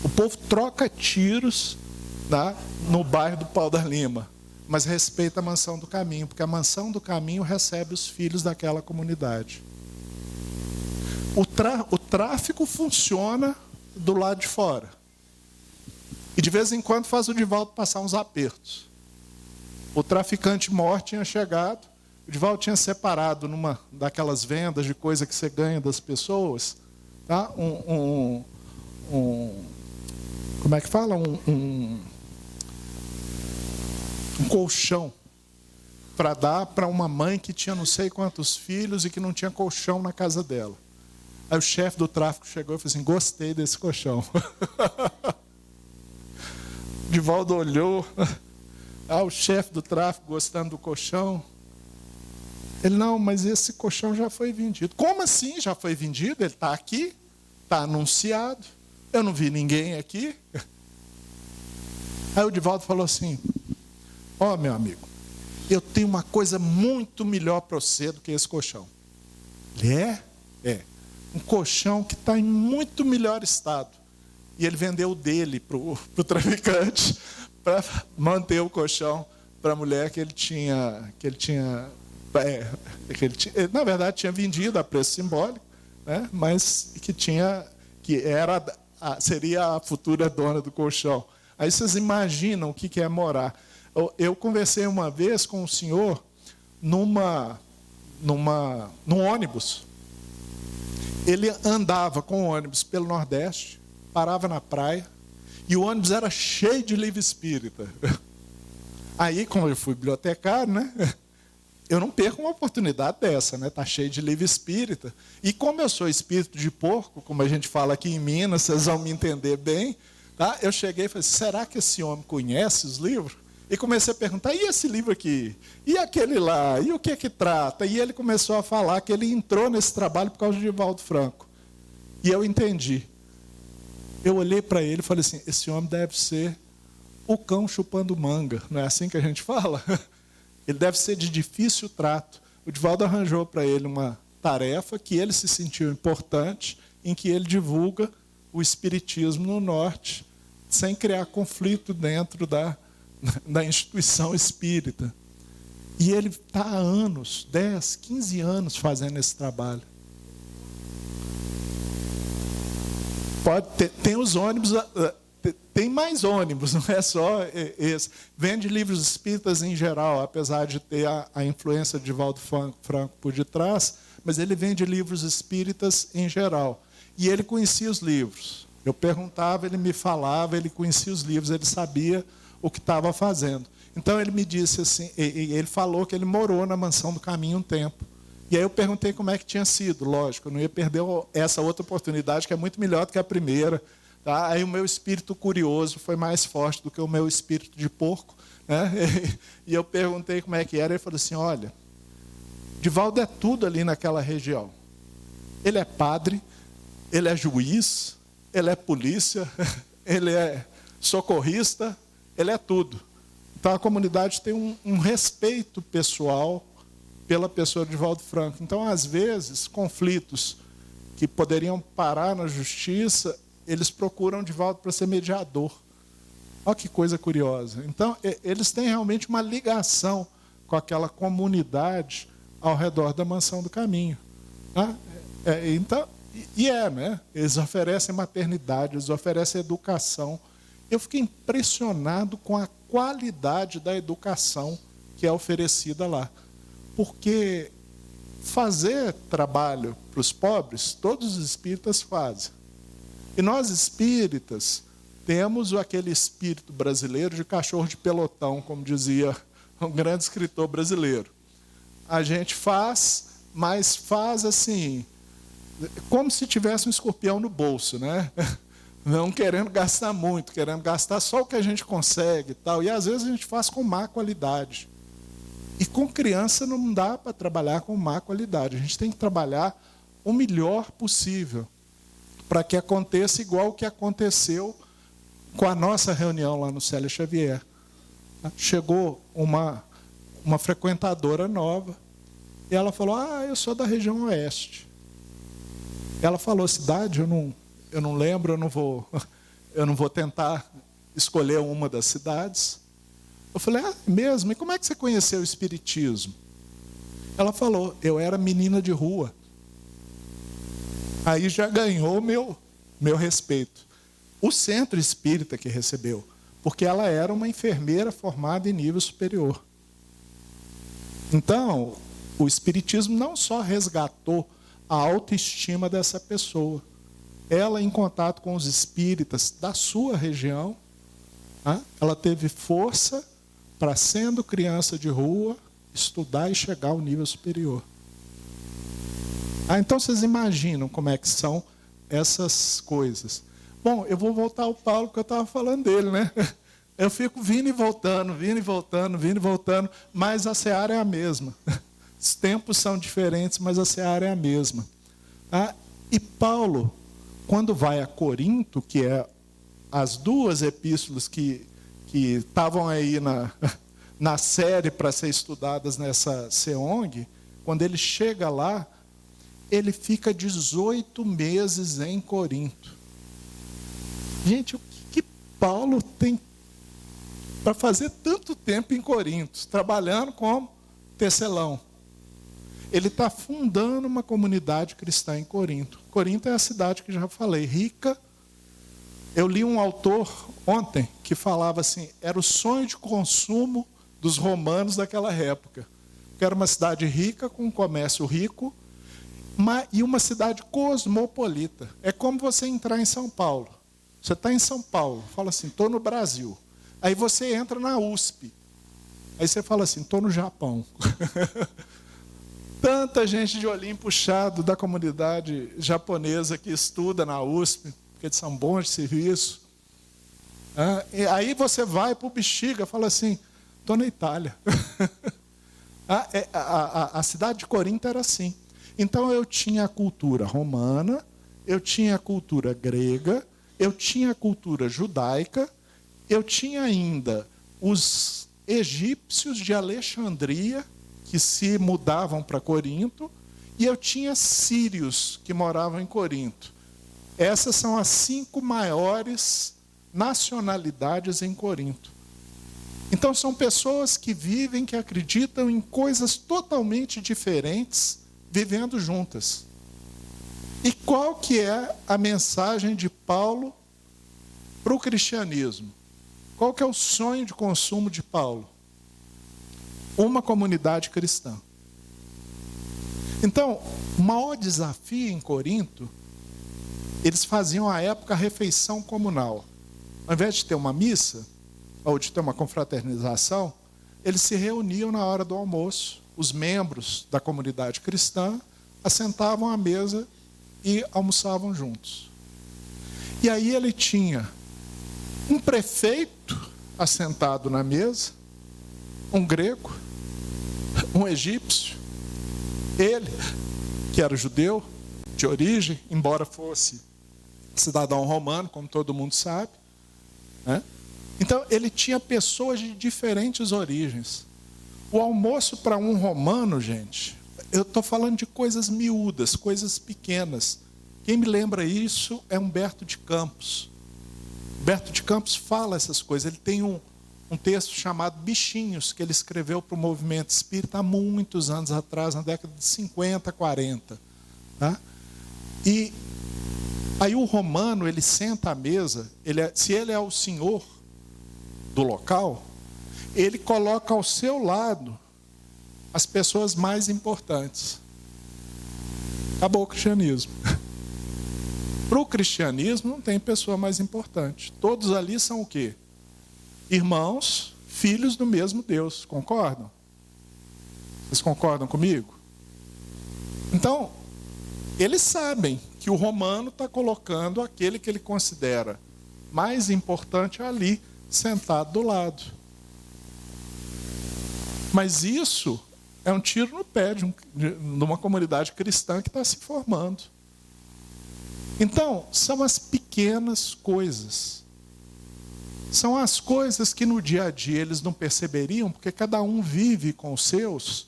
O povo troca tiros, tá, no bairro do Pau da Lima, mas respeita a Mansão do Caminho, porque a Mansão do Caminho recebe os filhos daquela comunidade. O tráfico funciona do lado de fora. E de vez em quando faz o Divaldo passar uns apertos. O traficante mor tinha chegado, o Divaldo tinha separado numa daquelas vendas de coisa que você ganha das pessoas, tá? Como é que fala? Um colchão para dar para uma mãe que tinha não sei quantos filhos e que não tinha colchão na casa dela. Aí o chefe do tráfico chegou e falou assim, gostei desse colchão. Divaldo olhou, o chefe do tráfico gostando do colchão. Ele, não, mas esse colchão já foi vendido. Como assim já foi vendido? Ele está aqui, está anunciado, eu não vi ninguém aqui. Aí o Divaldo falou assim, ó, meu amigo, eu tenho uma coisa muito melhor para você do que esse colchão. Ele é um colchão que está em muito melhor estado. E ele vendeu o dele para o traficante, para manter o colchão para a mulher que ele tinha, na verdade tinha vendido a preço simbólico, né? Mas seria a futura dona do colchão. Aí vocês imaginam o que é morar. Eu conversei uma vez com um senhor num ônibus. Ele andava com o ônibus pelo Nordeste, parava na praia, e o ônibus era cheio de livro espírita. Aí, como eu fui bibliotecário, né? Eu não perco uma oportunidade dessa, né? Está cheio de livro espírita. E como eu sou espírito de porco, como a gente fala aqui em Minas, vocês vão me entender bem, tá? Eu cheguei e falei, será que esse homem conhece os livros? E comecei a perguntar, e esse livro aqui? E aquele lá? E o que trata? E ele começou a falar que ele entrou nesse trabalho por causa de Divaldo Franco. E eu entendi. Eu olhei para ele e falei assim, esse homem deve ser o cão chupando manga. Não é assim que a gente fala? Ele deve ser de difícil trato. O Divaldo arranjou para ele uma tarefa que ele se sentiu importante, em que ele divulga o espiritismo no Norte, sem criar conflito dentro da instituição espírita. E ele está há anos, 10, 15 anos fazendo esse trabalho. Tem os ônibus, tem mais ônibus, não é só esse. Vende livros espíritas em geral, apesar de ter a influência de Divaldo Franco por detrás, mas ele vende livros espíritas em geral. E ele conhecia os livros. Eu perguntava, ele me falava, ele conhecia os livros, ele sabia o que estava fazendo. Então ele me disse assim, ele falou que ele morou na Mansão do Caminho um tempo. E aí eu perguntei como é que tinha sido, lógico, eu não ia perder essa outra oportunidade, que é muito melhor do que a primeira. Tá? Aí o meu espírito curioso foi mais forte do que o meu espírito de porco, né? E eu perguntei como é que era, ele falou assim, olha, Divaldo é tudo ali naquela região. Ele é padre, ele é juiz, ele é polícia, ele é socorrista, ele é tudo. Então a comunidade tem um respeito pessoal pela pessoa de Divaldo Franco. Então, às vezes, conflitos que poderiam parar na justiça, eles procuram Divaldo para ser mediador. Olha que coisa curiosa. Então, eles têm realmente uma ligação com aquela comunidade ao redor da Mansão do Caminho. Né? Né? Eles oferecem maternidade, eles oferecem educação. Eu fiquei impressionado com a qualidade da educação que é oferecida lá. Porque fazer trabalho para os pobres, todos os espíritas fazem. E nós espíritas temos aquele espírito brasileiro de cachorro de pelotão, como dizia um grande escritor brasileiro. A gente faz, mas faz assim, como se tivesse um escorpião no bolso, né? Não querendo gastar muito, querendo gastar só o que a gente consegue e tal. E às vezes a gente faz com má qualidade. E com criança não dá para trabalhar com má qualidade. A gente tem que trabalhar o melhor possível para que aconteça igual o que aconteceu com a nossa reunião lá no Célia Xavier. Chegou uma frequentadora nova e ela falou: eu sou da região oeste. Ela falou cidade, eu não lembro, eu não vou tentar escolher uma das cidades. Eu falei: mesmo? E como é que você conheceu o espiritismo? Ela falou: eu era menina de rua. Aí já ganhou meu respeito. O centro espírita que recebeu, porque ela era uma enfermeira formada em nível superior. Então, o espiritismo não só resgatou a autoestima dessa pessoa, ela, em contato com os espíritas da sua região, ela teve força para, sendo criança de rua, estudar e chegar ao nível superior. Então vocês imaginam como é que são essas coisas. Bom, eu vou voltar ao Paulo, porque eu estava falando dele, né? Eu fico vindo e voltando, mas a seara é a mesma. Os tempos são diferentes, mas a seara é a mesma. E Paulo, quando vai a Corinto, que é as duas epístolas que estavam aí na série para ser estudadas nessa SEONG, quando ele chega lá, ele fica 18 meses em Corinto. Gente, o que Paulo tem para fazer tanto tempo em Corinto, trabalhando como tecelão? Ele está fundando uma comunidade cristã em Corinto. Corinto é a cidade que já falei, rica. Eu li um autor ontem que falava assim, era o sonho de consumo dos romanos daquela época. Que era uma cidade rica, com um comércio rico, e uma cidade cosmopolita. É como você entrar em São Paulo. Você está em São Paulo, fala assim, estou no Brasil. Aí você entra na USP. Aí você fala assim, estou no Japão. Tanta gente de olhinho puxado da comunidade japonesa que estuda na USP, porque eles são bons de serviço. E aí você vai para o Bexiga e fala assim, estou na Itália. A cidade de Corinto era assim. Então eu tinha a cultura romana, eu tinha a cultura grega, eu tinha a cultura judaica, eu tinha ainda os egípcios de Alexandria, que se mudavam para Corinto, e eu tinha sírios que moravam em Corinto. Essas são as 5 maiores nacionalidades em Corinto. Então são pessoas que vivem, que acreditam em coisas totalmente diferentes, vivendo juntas. E qual que é a mensagem de Paulo para o cristianismo? Qual que é o sonho de consumo de Paulo? Uma comunidade cristã. Então, o maior desafio em Corinto, eles faziam à época a refeição comunal. Ao invés de ter uma missa, ou de ter uma confraternização, eles se reuniam na hora do almoço, os membros da comunidade cristã assentavam à mesa e almoçavam juntos. E aí ele tinha um prefeito assentado na mesa, um grego, um egípcio, ele, que era judeu de origem, embora fosse cidadão romano, como todo mundo sabe, né? Então ele tinha pessoas de diferentes origens. O almoço para um romano, gente, eu estou falando de coisas miúdas, coisas pequenas. Quem me lembra isso é Humberto de Campos. Humberto de Campos fala essas coisas. Ele tem um texto chamado Bichinhos, que ele escreveu para o movimento espírita há muitos anos atrás, na década de 50, 40. Tá? E aí o romano, ele senta à mesa, se ele é o senhor do local, ele coloca ao seu lado as pessoas mais importantes. Acabou o cristianismo. Para o cristianismo não tem pessoa mais importante. Todos ali são o quê? Irmãos, filhos do mesmo Deus. Concordam? Vocês concordam comigo? Então, eles sabem que o romano está colocando aquele que ele considera mais importante ali, sentado do lado. Mas isso é um tiro no pé de uma comunidade cristã que está se formando. Então, são as pequenas coisas. São as coisas que no dia a dia eles não perceberiam, porque cada um vive com os seus,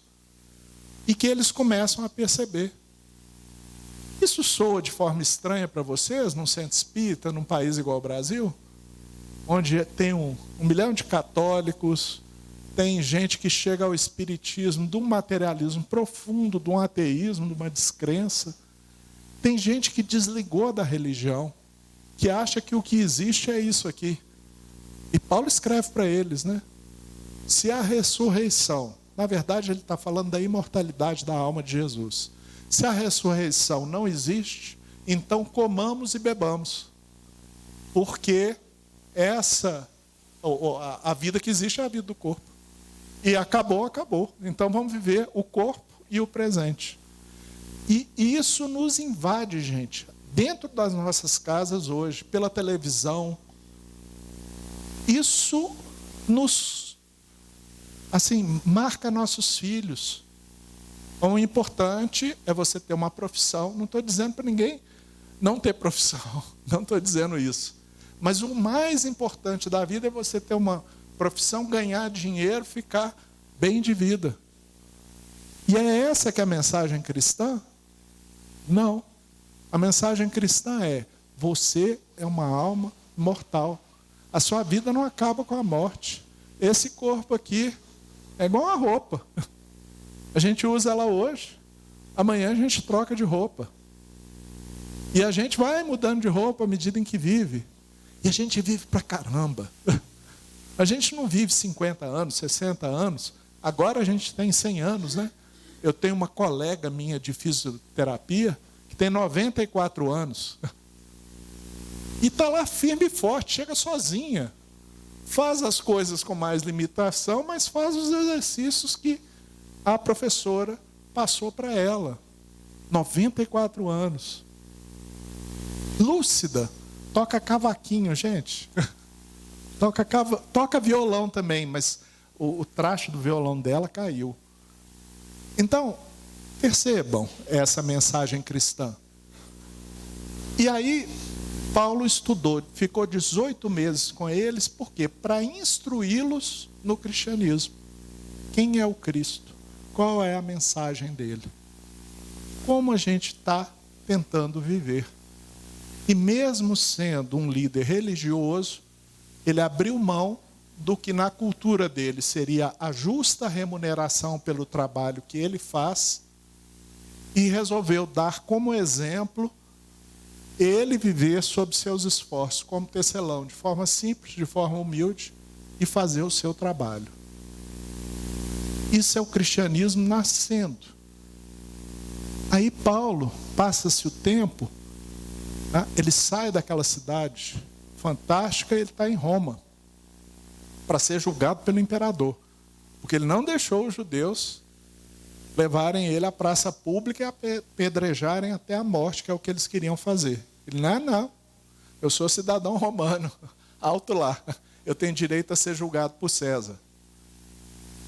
e que eles começam a perceber. Isso soa de forma estranha para vocês, num centro espírita, num país igual ao Brasil? Onde tem 1 milhão de católicos, tem gente que chega ao espiritismo de um materialismo profundo, de um ateísmo, de uma descrença. Tem gente que desligou da religião, que acha que o que existe é isso aqui. E Paulo escreve para eles, né? Se a ressurreição, na verdade ele está falando da imortalidade da alma de Jesus. Se a ressurreição não existe, então comamos e bebamos. Porque a vida que existe é a vida do corpo. E acabou, acabou. Então vamos viver o corpo e o presente. E isso nos invade, gente. Dentro das nossas casas hoje, pela televisão. Isso nos, marca nossos filhos. O importante é você ter uma profissão. Não estou dizendo para ninguém não ter profissão. Não estou dizendo isso. Mas o mais importante da vida é você ter uma profissão, ganhar dinheiro, ficar bem de vida. E é essa que é a mensagem cristã? Não. A mensagem cristã é: você é uma alma mortal. A sua vida não acaba com a morte. Esse corpo aqui é igual uma roupa. A gente usa ela hoje, amanhã a gente troca de roupa. E a gente vai mudando de roupa à medida em que vive. E a gente vive pra caramba. A gente não vive 50 anos, 60 anos. Agora a gente tem 100 anos, né? Eu tenho uma colega minha de fisioterapia que tem 94 anos. E está lá firme e forte, chega sozinha. Faz as coisas com mais limitação, mas faz os exercícios que a professora passou para ela. 94 anos. Lúcida. Toca cavaquinho, gente. Toca violão também, mas o traste do violão dela caiu. Então, percebam essa mensagem cristã. E aí, Paulo estudou, ficou 18 meses com eles, por quê? Para instruí-los no cristianismo. Quem é o Cristo? Qual é a mensagem dele? Como a gente está tentando viver? E mesmo sendo um líder religioso, ele abriu mão do que na cultura dele seria a justa remuneração pelo trabalho que ele faz e resolveu dar como exemplo ele viver sob seus esforços como tecelão, de forma simples, de forma humilde, e fazer o seu trabalho. Isso é o cristianismo nascendo. Aí Paulo, passa-se o tempo, né? Ele sai daquela cidade fantástica e ele está em Roma para ser julgado pelo imperador, porque ele não deixou os judeus levarem ele à praça pública e apedrejarem até a morte, que é o que eles queriam fazer. Ele, não, eu sou cidadão romano, alto lá, eu tenho direito a ser julgado por César.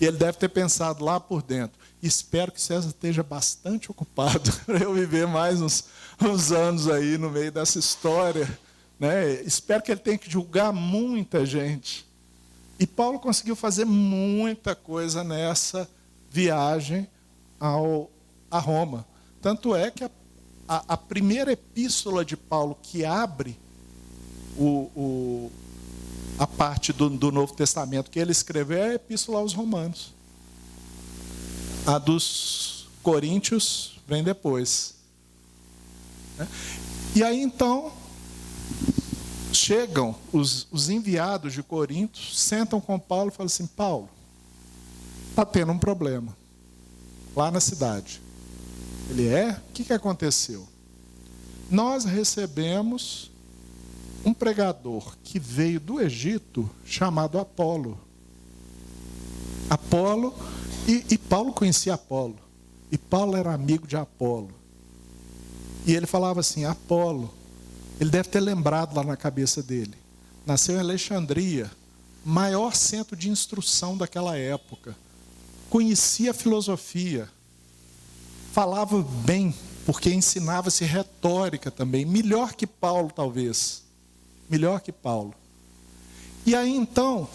E ele deve ter pensado lá por dentro: espero que César esteja bastante ocupado para eu viver mais uns anos aí no meio dessa história, né? Espero que ele tenha que julgar muita gente. E Paulo conseguiu fazer muita coisa nessa viagem a Roma. Tanto é que a primeira epístola de Paulo que abre a parte do Novo Testamento que ele escreveu é a Epístola aos Romanos. A dos Coríntios vem depois. E aí então chegam os enviados de Corinto, sentam com Paulo e falam assim: Paulo, está tendo um problema lá na cidade. Ele o que aconteceu? Nós recebemos um pregador que veio do Egito chamado Apolo. E Paulo conhecia Apolo. E Paulo era amigo de Apolo. E ele falava assim: Apolo, ele deve ter lembrado lá na cabeça dele. Nasceu em Alexandria, maior centro de instrução daquela época. Conhecia a filosofia. Falava bem, porque ensinava-se retórica também. Melhor que Paulo, talvez. Melhor que Paulo. E aí, então,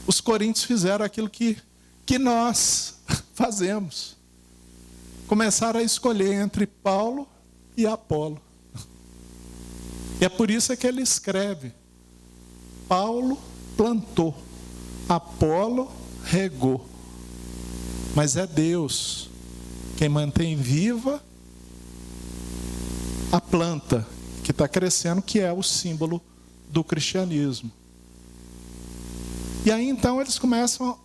os coríntios fizeram aquilo que nós fazemos. Começaram a escolher entre Paulo e Apolo. E é por isso que ele escreve: Paulo plantou, Apolo regou. Mas é Deus quem mantém viva a planta que está crescendo, que é o símbolo do cristianismo. E aí então eles começam,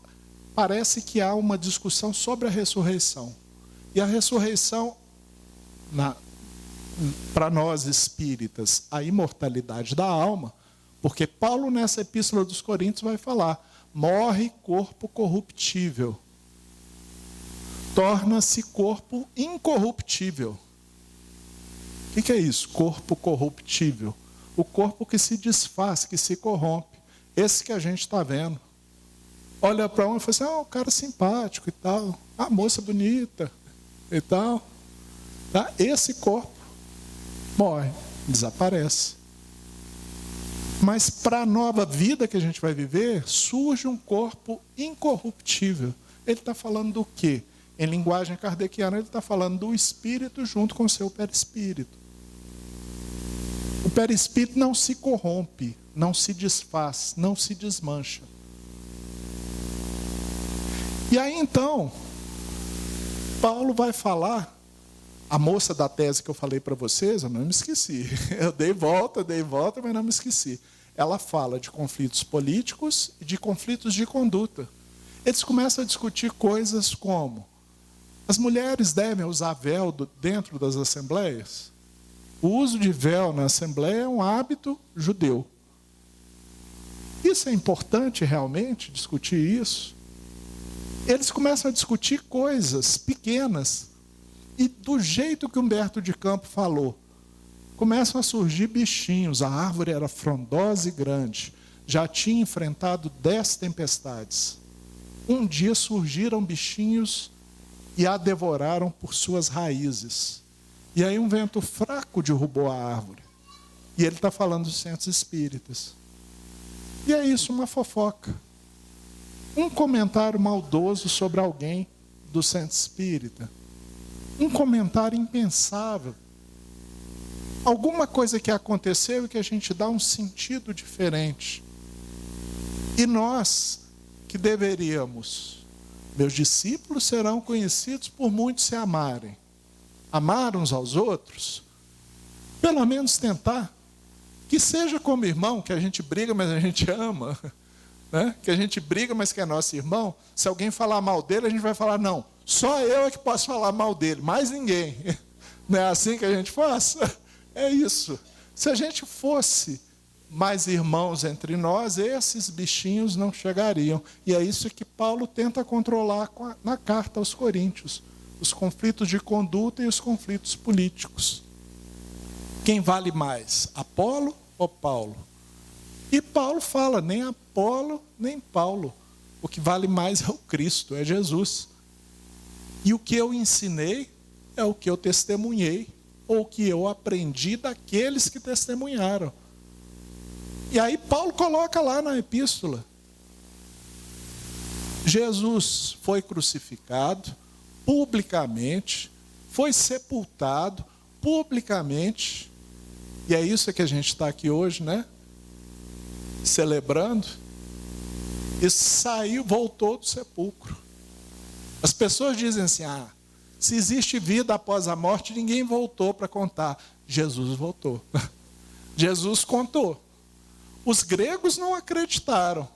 parece que há uma discussão sobre a ressurreição. E a ressurreição, para nós espíritas, a imortalidade da alma, porque Paulo nessa epístola dos Coríntios vai falar: morre corpo corruptível, torna-se corpo incorruptível. O que é isso? Corpo corruptível. O corpo que se desfaz, que se corrompe. Esse que a gente está vendo. Olha para um e fala assim: o cara simpático e tal, a moça bonita e tal. Tá? Esse corpo morre, desaparece. Mas para a nova vida que a gente vai viver, surge um corpo incorruptível. Ele está falando do quê? Em linguagem kardeciana, ele está falando do espírito junto com o seu perispírito. O perispírito não se corrompe, não se desfaz, não se desmancha. E aí então, Paulo vai falar, a moça da tese que eu falei para vocês, eu não me esqueci. Eu dei volta, mas não me esqueci. Ela fala de conflitos políticos e de conflitos de conduta. Eles começam a discutir coisas como: as mulheres devem usar véu dentro das assembleias? O uso de véu na assembleia é um hábito judeu. Isso é importante realmente, discutir isso? Eles começam a discutir coisas pequenas. E do jeito que Humberto de Campos falou, começam a surgir bichinhos. A árvore era frondosa e grande. Já tinha enfrentado 10 tempestades. Um dia surgiram bichinhos e a devoraram por suas raízes. E aí um vento fraco derrubou a árvore. E ele está falando dos centros espíritas. E é isso, uma fofoca. Um comentário maldoso sobre alguém do centro espírita. Um comentário impensável. Alguma coisa que aconteceu e que a gente dá um sentido diferente. E nós, que deveríamos, meus discípulos serão conhecidos por muitos se amarem. Amar uns aos outros, pelo menos tentar. Que seja como irmão, que a gente briga, mas a gente ama. Né? Que a gente briga, mas que é nosso irmão. Se alguém falar mal dele, a gente vai falar: não, só eu é que posso falar mal dele, mais ninguém. Não é assim que a gente faz? É isso. Se a gente fosse mais irmãos entre nós, esses bichinhos não chegariam. E é isso que Paulo tenta controlar na carta aos Coríntios. Os conflitos de conduta e os conflitos políticos. Quem vale mais, Apolo ou Paulo? E Paulo fala: nem Apolo, nem Paulo. O que vale mais é o Cristo, é Jesus. E o que eu ensinei é o que eu testemunhei, ou o que eu aprendi daqueles que testemunharam. E aí Paulo coloca lá na epístola: Jesus foi crucificado publicamente, foi sepultado publicamente, e é isso que a gente está aqui hoje, né? Celebrando. E saiu, voltou do sepulcro. As pessoas dizem assim: se existe vida após a morte, ninguém voltou para contar. Jesus voltou. Jesus contou. Os gregos não acreditaram.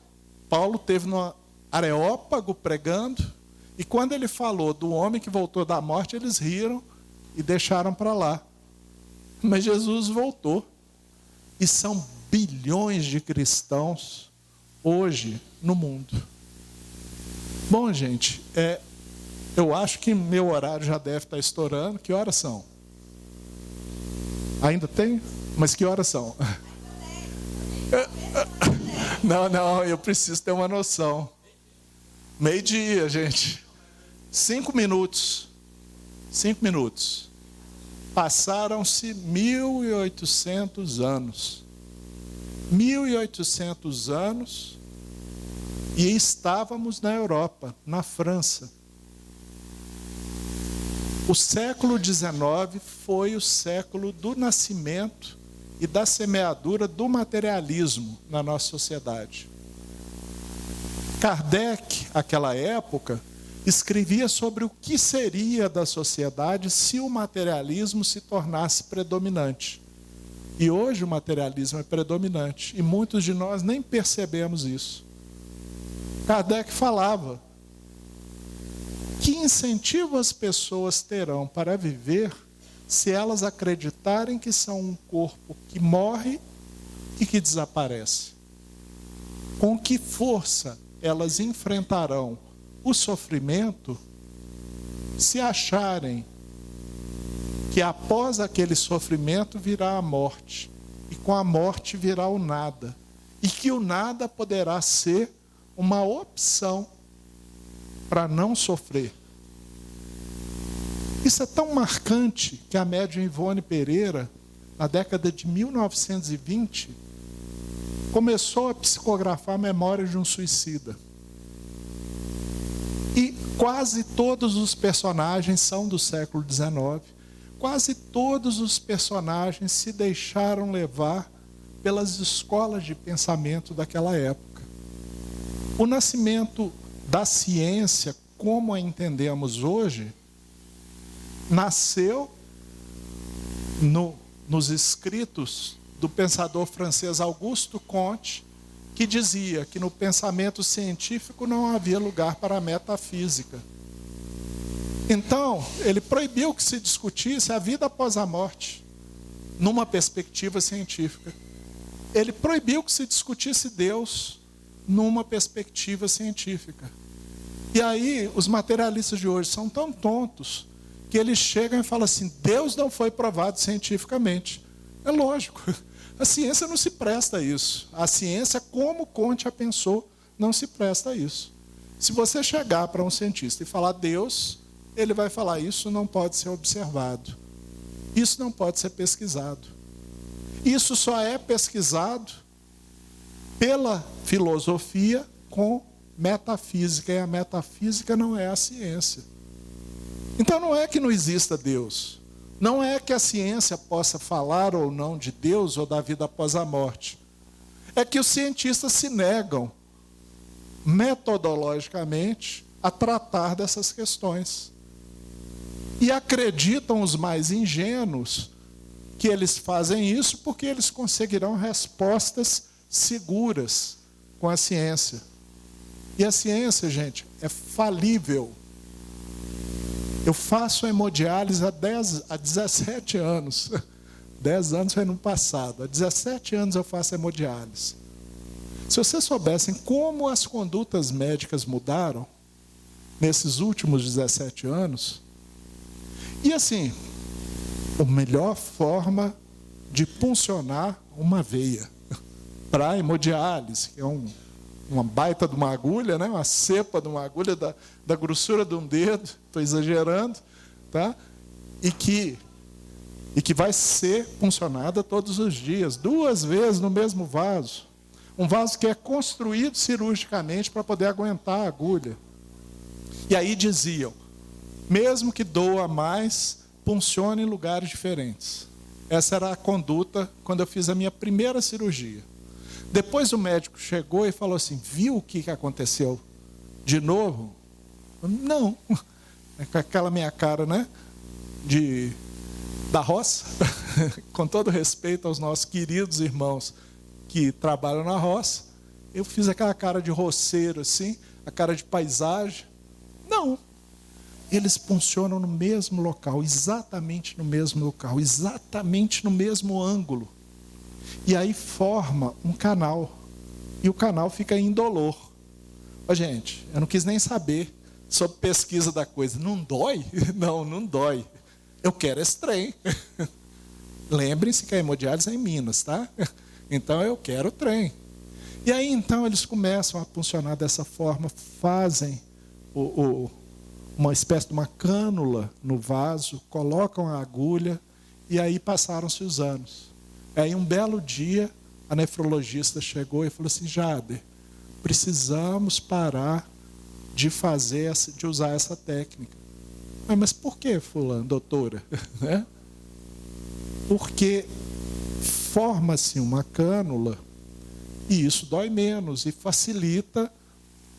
Paulo esteve no Areópago pregando, e quando ele falou do homem que voltou da morte, eles riram e deixaram para lá. Mas Jesus voltou. E são bilhões de cristãos hoje no mundo. Bom, gente, eu acho que meu horário já deve estar estourando. Que horas são? Ainda tem? Mas que horas são? Não, eu preciso ter uma noção. Meio-dia, gente. 5 minutos. 5 minutos. Passaram-se 1.800 anos. 1.800 anos e estávamos na Europa, na França. O século XIX foi o século do nascimento e da semeadura do materialismo na nossa sociedade. Kardec, naquela época, escrevia sobre o que seria da sociedade se o materialismo se tornasse predominante. E hoje o materialismo é predominante, e muitos de nós nem percebemos isso. Kardec falava: que incentivo as pessoas terão para viver se elas acreditarem que são um corpo que morre e que desaparece? Com que força elas enfrentarão o sofrimento se acharem que após aquele sofrimento virá a morte, e com a morte virá o nada, e que o nada poderá ser uma opção para não sofrer? Isso é tão marcante que a médium Ivone Pereira, na década de 1920, começou a psicografar a memória de um suicida. E quase todos os personagens são do século XIX. Quase todos os personagens se deixaram levar pelas escolas de pensamento daquela época. O nascimento da ciência, como a entendemos hoje, nasceu nos escritos do pensador francês Auguste Comte, que dizia que no pensamento científico não havia lugar para a metafísica. Então, ele proibiu que se discutisse a vida após a morte, numa perspectiva científica. Ele proibiu que se discutisse Deus, numa perspectiva científica. E aí, os materialistas de hoje são tão tontos que eles chegam e falam assim: Deus não foi provado cientificamente. É lógico, a ciência não se presta a isso. A ciência, como Comte a pensou, não se presta a isso. Se você chegar para um cientista e falar Deus, ele vai falar: isso não pode ser observado, isso não pode ser pesquisado. Isso só é pesquisado pela filosofia com metafísica, e a metafísica não é a ciência. Então não é que não exista Deus, não é que a ciência possa falar ou não de Deus ou da vida após a morte. É que os cientistas se negam metodologicamente a tratar dessas questões. E acreditam os mais ingênuos que eles fazem isso porque eles conseguirão respostas seguras com a ciência. E a ciência, gente, é falível. Eu faço hemodiálise há 17 anos. 10 anos foi no passado. Há 17 anos eu faço hemodiálise. Se vocês soubessem como as condutas médicas mudaram nesses últimos 17 anos. E assim, a melhor forma de puncionar uma veia para hemodiálise, que é uma baita de uma agulha, né? Uma cepa de uma agulha da grossura de um dedo, estou exagerando, tá? E que vai ser puncionada todos os dias, 2 vezes no mesmo vaso. Um vaso que é construído cirurgicamente para poder aguentar a agulha. E aí diziam, mesmo que doa mais, funcione em lugares diferentes. Essa era a conduta quando eu fiz a minha primeira cirurgia. Depois o médico chegou e falou assim: viu o que aconteceu? De novo? Não. Com aquela minha cara, né? Da roça, com todo respeito aos nossos queridos irmãos que trabalham na roça. Eu fiz aquela cara de roceiro assim, a cara de paisagem. Não. Eles funcionam no mesmo local, exatamente no mesmo local, exatamente no mesmo ângulo. E aí forma um canal. E o canal fica indolor. Ó, gente, eu não quis nem saber sobre pesquisa da coisa. Não dói? Não, não dói. Eu quero esse trem. Lembrem-se que a hemodiálise é em Minas, tá? Então eu quero o trem. E aí então eles começam a funcionar dessa forma, fazem uma espécie de uma cânula no vaso, colocam a agulha e aí passaram-se os anos. Aí um belo dia a nefrologista chegou e falou assim: Jader, precisamos parar de usar essa técnica. Mas por que, fulano, doutora? Né? Porque forma-se uma cânula e isso dói menos e facilita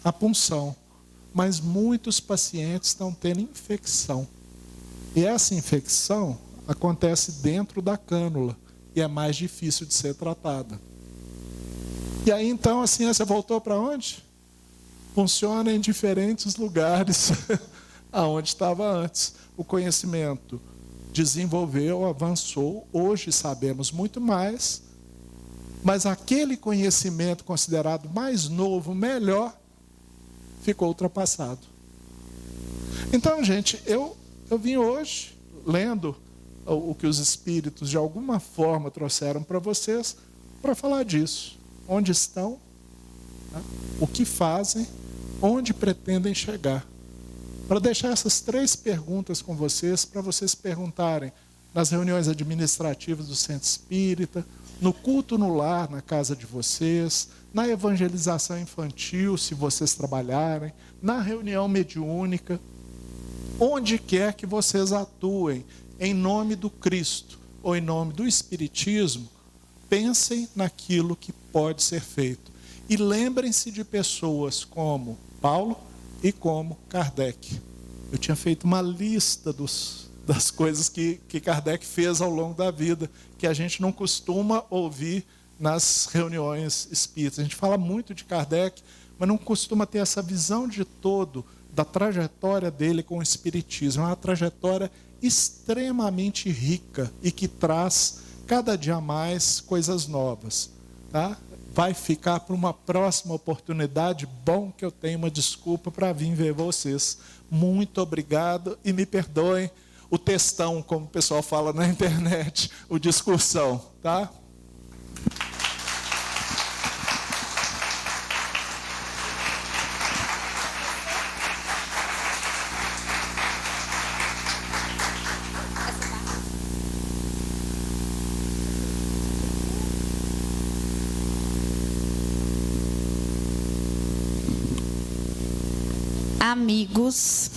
a punção. Mas muitos pacientes estão tendo infecção. E essa infecção acontece dentro da cânula e é mais difícil de ser tratada. E aí então a ciência voltou para onde? Funciona em diferentes lugares aonde estava antes. O conhecimento desenvolveu, avançou, hoje sabemos muito mais, mas aquele conhecimento considerado mais novo, melhor, ficou ultrapassado. Então, gente, eu vim hoje lendo o que os espíritos de alguma forma trouxeram para vocês, para falar disso. Onde estão, né? O que fazem, onde pretendem chegar. Para deixar essas 3 perguntas com vocês, para vocês perguntarem nas reuniões administrativas do Centro Espírita, no culto no lar, na casa de vocês, na evangelização infantil, se vocês trabalharem, na reunião mediúnica, onde quer que vocês atuem, em nome do Cristo ou em nome do Espiritismo, pensem naquilo que pode ser feito. E lembrem-se de pessoas como Paulo e como Kardec. Eu tinha feito uma lista das coisas que Kardec fez ao longo da vida, que a gente não costuma ouvir nas reuniões espíritas. A gente fala muito de Kardec, mas não costuma ter essa visão de todo da trajetória dele com o Espiritismo. É uma trajetória extremamente rica e que traz cada dia mais coisas novas. Tá? Vai ficar para uma próxima oportunidade. Bom que eu tenho uma desculpa para vir ver vocês. Muito obrigado e me perdoem o textão, como o pessoal fala na internet, o discursão, tá? Amigos,